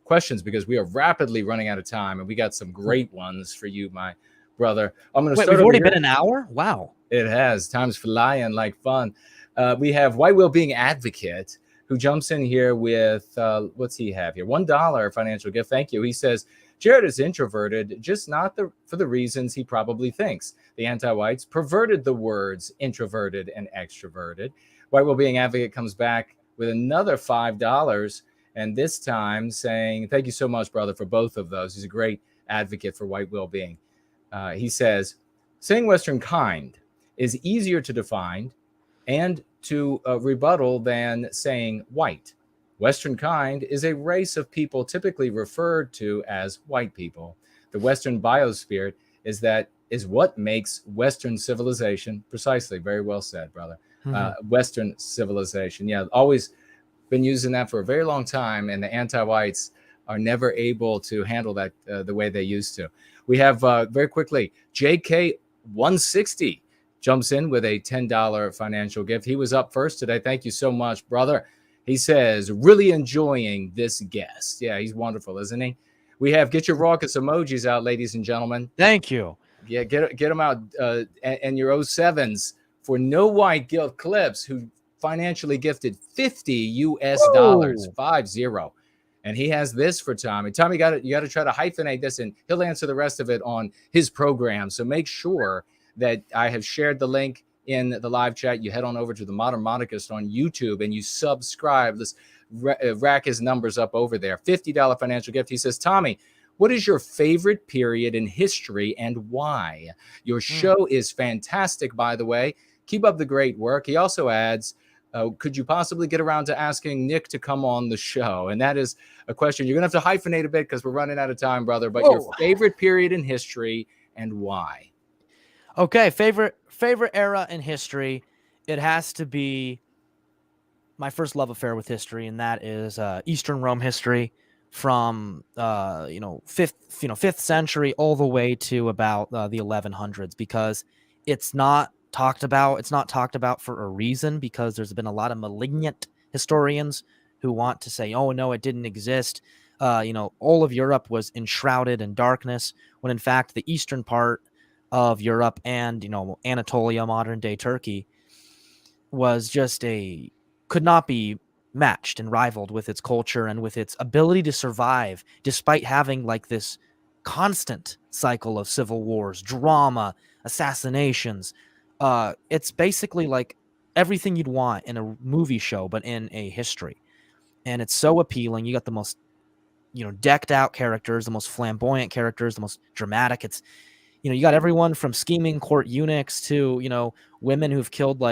questions because we are rapidly running out of time, and we got some great ones for you, my brother. I'm going to start. We've already been an hour? Wow. It has. Time's flying like fun. We have White Wellbeing Advocate, who jumps in here with, what's he have here? $1 financial gift. Thank you. He says, Jared is introverted, just not for the reasons he probably thinks. The anti-whites perverted the words introverted and extroverted. White Wellbeing Advocate comes back with another $5, and this time saying, thank you so much, brother, for both of those. He's a great advocate for white well-being. He says, saying Western kind is easier to define and to rebuttal than saying white. Western kind is a race of people typically referred to as white people. The Western biosphere is what makes Western civilization, precisely, very well said, brother. Western civilization. Yeah, always been using that for a very long time, and the anti-whites are never able to handle that the way they used to. We have, very quickly, JK160 jumps in with a $10 financial gift. He was up first today. Thank you so much, brother. He says, really enjoying this guest. Yeah, he's wonderful, isn't he? We have, get your raucous emojis out, ladies and gentlemen. Thank you. Yeah, get them out, and your 07s for No White Guilt Clips, who financially gifted $50 $50. And he has this for Tommy. Tommy, you got to try to hyphenate this, and he'll answer the rest of it on his program. So make sure that I have shared the link in the live chat. You head on over to the Modern Monarchist on YouTube and you subscribe. Let's rack his numbers up over there. $50 financial gift. He says, Tommy, what is your favorite period in history and why? Your show is fantastic, by the way. Keep up the great work. He also adds, could you possibly get around to asking Nick to come on the show? And that is a question. You're going to have to hyphenate a bit because we're running out of time, brother. But your favorite period in history and why? Okay, favorite era in history. It has to be my first love affair with history, and that is Eastern Rome history from fifth century all the way to about the 1100s, because it's not talked about. It's not talked about for a reason, because there's been a lot of malignant historians who want to say, oh no, it didn't exist. All of Europe was enshrouded in darkness, when in fact the eastern part of Europe and, Anatolia, modern day Turkey, was just could not be matched and rivaled with its culture and with its ability to survive, despite having like this constant cycle of civil wars, drama, assassinations. It's basically like everything you'd want in a movie show, but in a history. And it's so appealing. You got the most, decked out characters, the most flamboyant characters, the most dramatic. It's, you got everyone from scheming court eunuchs to, women who've killed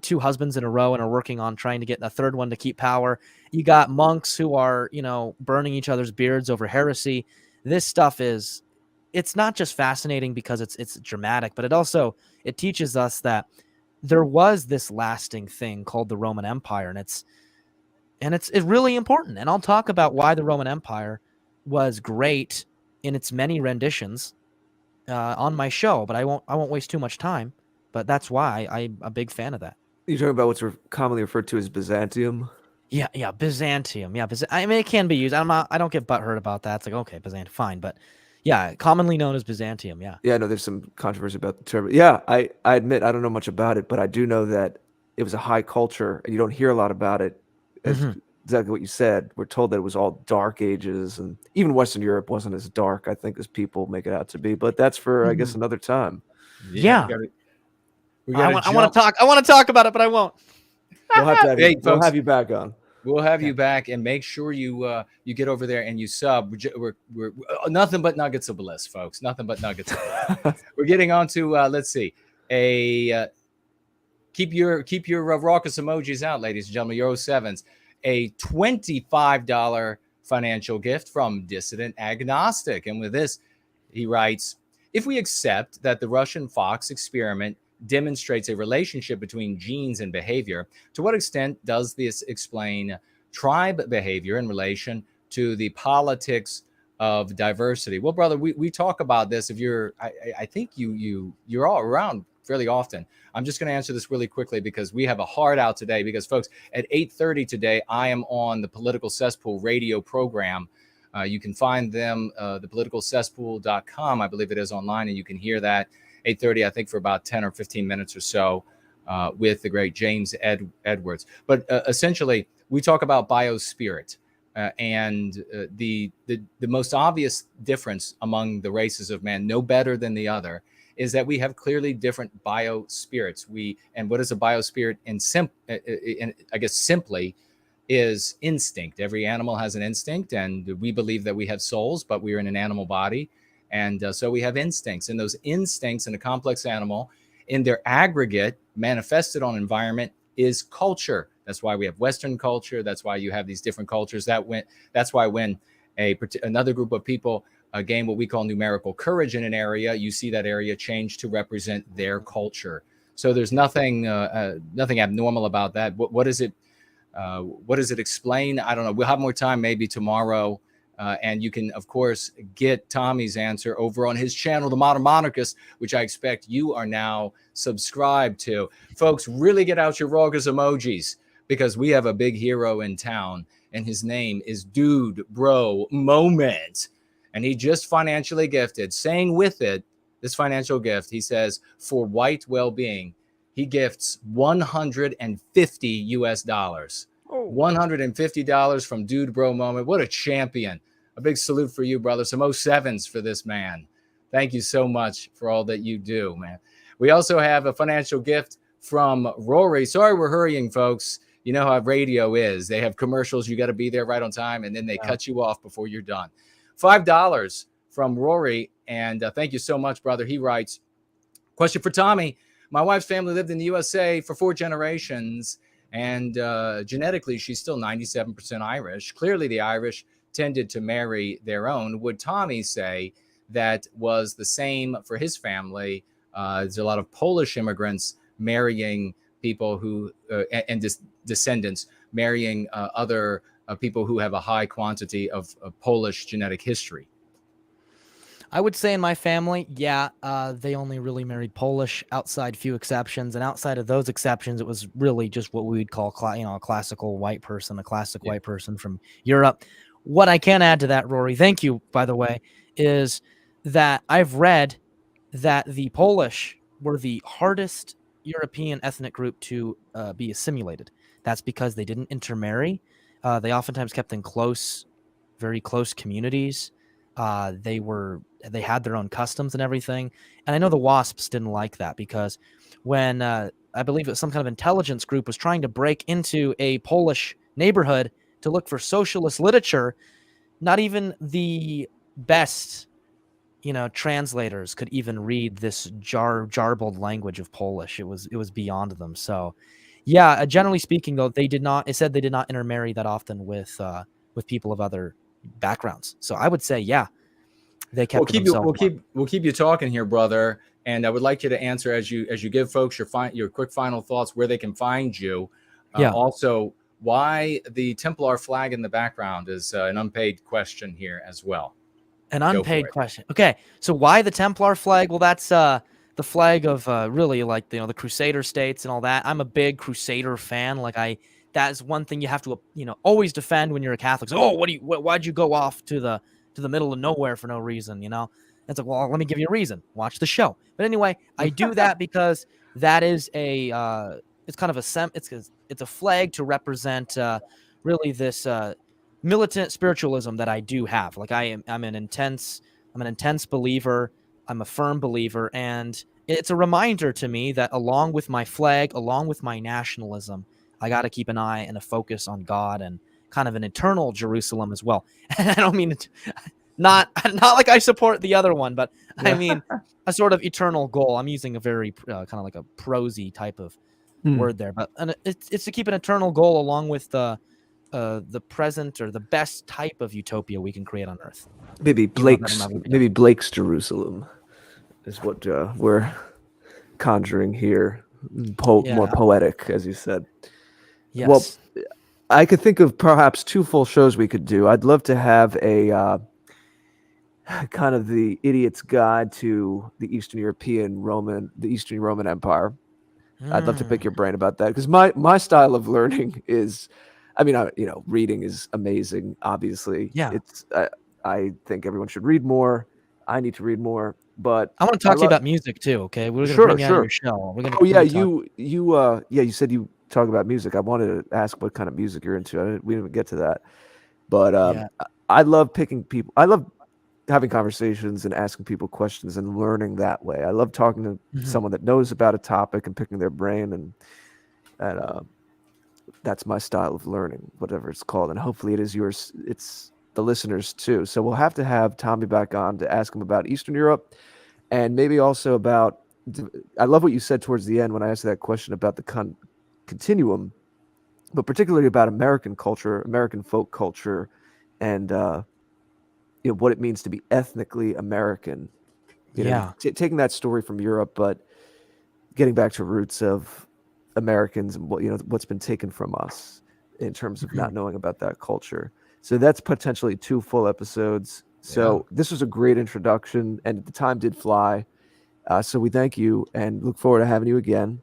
two husbands in a row and are working on trying to get a third one to keep power. You got monks who are, burning each other's beards over heresy. This stuff it's not just fascinating because it's dramatic, but it teaches us that there was this lasting thing called the Roman Empire, and it's really important. And I'll talk about why the Roman Empire was great in its many renditions on my show, but I won't waste too much time. But that's why I'm a big fan of that. You're talking about what's commonly referred to as Byzantium? Yeah, Byzantium. Yeah, I mean, it can be used. I don't get butthurt about that. It's like, okay, Byzantium, fine. But yeah, commonly known as Byzantium, yeah. Yeah, I know there's some controversy about the term. Yeah, I admit I don't know much about it, but I do know that it was a high culture, and you don't hear a lot about it. Exactly what you said. We're told that it was all dark ages, and even Western Europe wasn't as dark, I think, as people make it out to be. But that's for, I guess, another time. Yeah. I want to talk about it, but I won't. We'll have to have we'll have you back on. We'll have you back, and make sure you get over there and you sub. We're nothing but nuggets of bliss, folks. Nothing but nuggets of bliss. We're getting on to let's see. Keep your raucous emojis out, ladies and gentlemen. Your 07s. A $25 financial gift from Dissident Agnostic. And with this, he writes, if we accept that the Russian fox experiment demonstrates a relationship between genes and behavior, to what extent does this explain tribe behavior in relation to the politics of diversity? Well, brother, we talk about this. If you're, I think you're all around fairly often. I'm just going to answer this really quickly because we have a hard out today. Because, folks, at 8:30 today, I am on the Political Cesspool radio program. You can find them, thepoliticalcesspool.com, I believe it is online, and you can hear that 8:30, I think, for about 10 or 15 minutes or so with the great James Edwards. But essentially, we talk about biospirit. And the most obvious difference among the races of man, no better than the other, is that we have clearly different biospirits. And what is a biospirit? I guess simply is instinct. Every animal has an instinct, and we believe that we have souls, but we're in an animal body, and so we have instincts. And those instincts in a complex animal, in their aggregate, manifested on environment, is culture. That's why we have Western culture. That's why you have these different cultures. That's why when another group of people gain what we call numerical courage in an area, you see that area change to represent their culture. So there's nothing abnormal about that. What does it explain? I don't know. We'll have more time maybe tomorrow. And you can, of course, get Tommy's answer over on his channel, The Modern Monarchist, which I expect you are now subscribed to. Folks, really get out your Raucous emojis, because we have a big hero in town, and his name is Dude Bro Moment. And he just financially gifted, saying with it, this financial gift, he says, for white well-being, he gifts $150 US. $150 from Dude Bro Moment. What a champion. A big salute for you, brother. Some 07s for this man. Thank you so much for all that you do, man. We also have a financial gift from Rory. Sorry we're hurrying, folks. You know how radio is. They have commercials. You got to be there right on time, and then they cut you off before you're done. $5 from Rory, and thank you so much, brother. He writes, question for Tommy. My wife's family lived in the USA for 4 generations, and genetically, she's still 97% Irish. Clearly, the Irish tended to marry their own. Would Tommy say that was the same for his family? There's a lot of Polish immigrants marrying people who, and descendants marrying other people who have a high quantity of Polish genetic history. I would say in my family, yeah, they only really married Polish, outside few exceptions. And outside of those exceptions, it was really just what we would call, a classical white person, a classic white person from Europe. What I can add to that, Rory, thank you, by the way, is that I've read that the Polish were the hardest European ethnic group to be assimilated. That's because they didn't intermarry. They oftentimes kept in very close communities. They had their own customs and everything. And I know the WASPs didn't like that, because when I believe it was some kind of intelligence group was trying to break into a Polish neighborhood to look for socialist literature, not even the best, translators could even read this jarbled language of Polish. It was beyond them. So yeah, generally speaking, though, it said they did not intermarry that often with people of other backgrounds. So I would say, yeah, they kept we'll keep you talking here, brother. And I would like you to answer as you give folks your quick final thoughts where they can find you. Also, why the Templar flag in the background is an unpaid question here as well. An unpaid question. Okay, so why the Templar flag? Well, that's the flag of really like the Crusader states and all that. I'm a big Crusader fan. That's one thing you have to always defend when you're a Catholic. So, why'd you go off to the middle of nowhere for no reason? It's like, well, let me give you a reason. Watch the show. But anyway, I do that because that is it's kind of it's a flag to represent really this militant spiritualism that I do have. I'm an intense believer. I'm a firm believer, and it's a reminder to me that along with my flag, along with my nationalism, I got to keep an eye and a focus on God and kind of an eternal Jerusalem as well. And I don't mean not like I support the other one, but I mean a sort of eternal goal. I'm using a very kind of like a prosy type of word there, but it's to keep an eternal goal along with the present or the best type of utopia we can create on Earth. Maybe Blake's Jerusalem is what we're conjuring here. More poetic, as you said. Yes. Well, I could think of perhaps 2 full shows we could do. I'd love to have kind of the idiot's guide to the Eastern Roman Empire. I'd love to pick your brain about that because my style of learning is, I mean, reading is amazing. Obviously, Yeah. I think everyone should read more. I need to read more, but I want to talk to you about music too. Okay, we're gonna sure, bring you on your sure. show. We're gonna Oh yeah, talk. you said you talk about music. I wanted to ask what kind of music you're into. We didn't even get to that, but Yeah. I love picking people. I love having conversations and asking people questions and learning that way. I love talking to someone that knows about a topic and picking their brain, and that's my style of learning, whatever it's called. And hopefully it is yours. It's the listeners too. So we'll have to have Tommy back on to ask him about Eastern Europe and maybe also about. I love what you said towards the end when I asked that question about the continuum, but particularly about American culture, American folk culture, and what it means to be ethnically American. Yeah. Taking that story from Europe, but getting back to roots of Americans and what's been taken from us in terms of not knowing about that culture. So that's potentially 2 full episodes. So this was a great introduction, and the time did fly. So we thank you and look forward to having you again.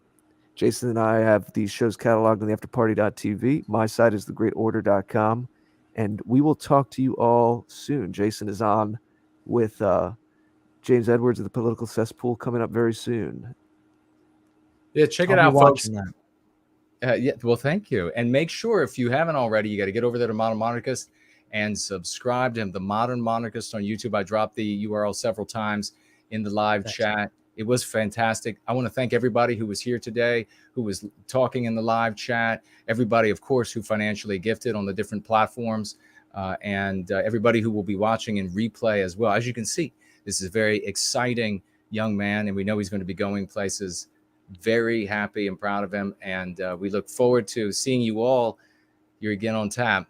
Jason and I have these shows cataloged on the afterparty.tv. My site is thegreatorder.com. And we will talk to you all soon. Jason is on with James Edwards of the Political Cesspool coming up very soon. Yeah, check it out, folks. Yeah, well, thank you. And make sure, if you haven't already, you got to get over there to Modern Monarchist and subscribe to him, the Modern Monarchist on YouTube. I dropped the URL several times in the live chat. It was fantastic. I want to thank everybody who was here today, who was talking in the live chat, everybody, of course, who financially gifted on the different platforms, and everybody who will be watching in replay as well. As you can see, this is a very exciting young man, and we know he's going to be going places. Very happy and proud of him, and we look forward to seeing you all here again on tap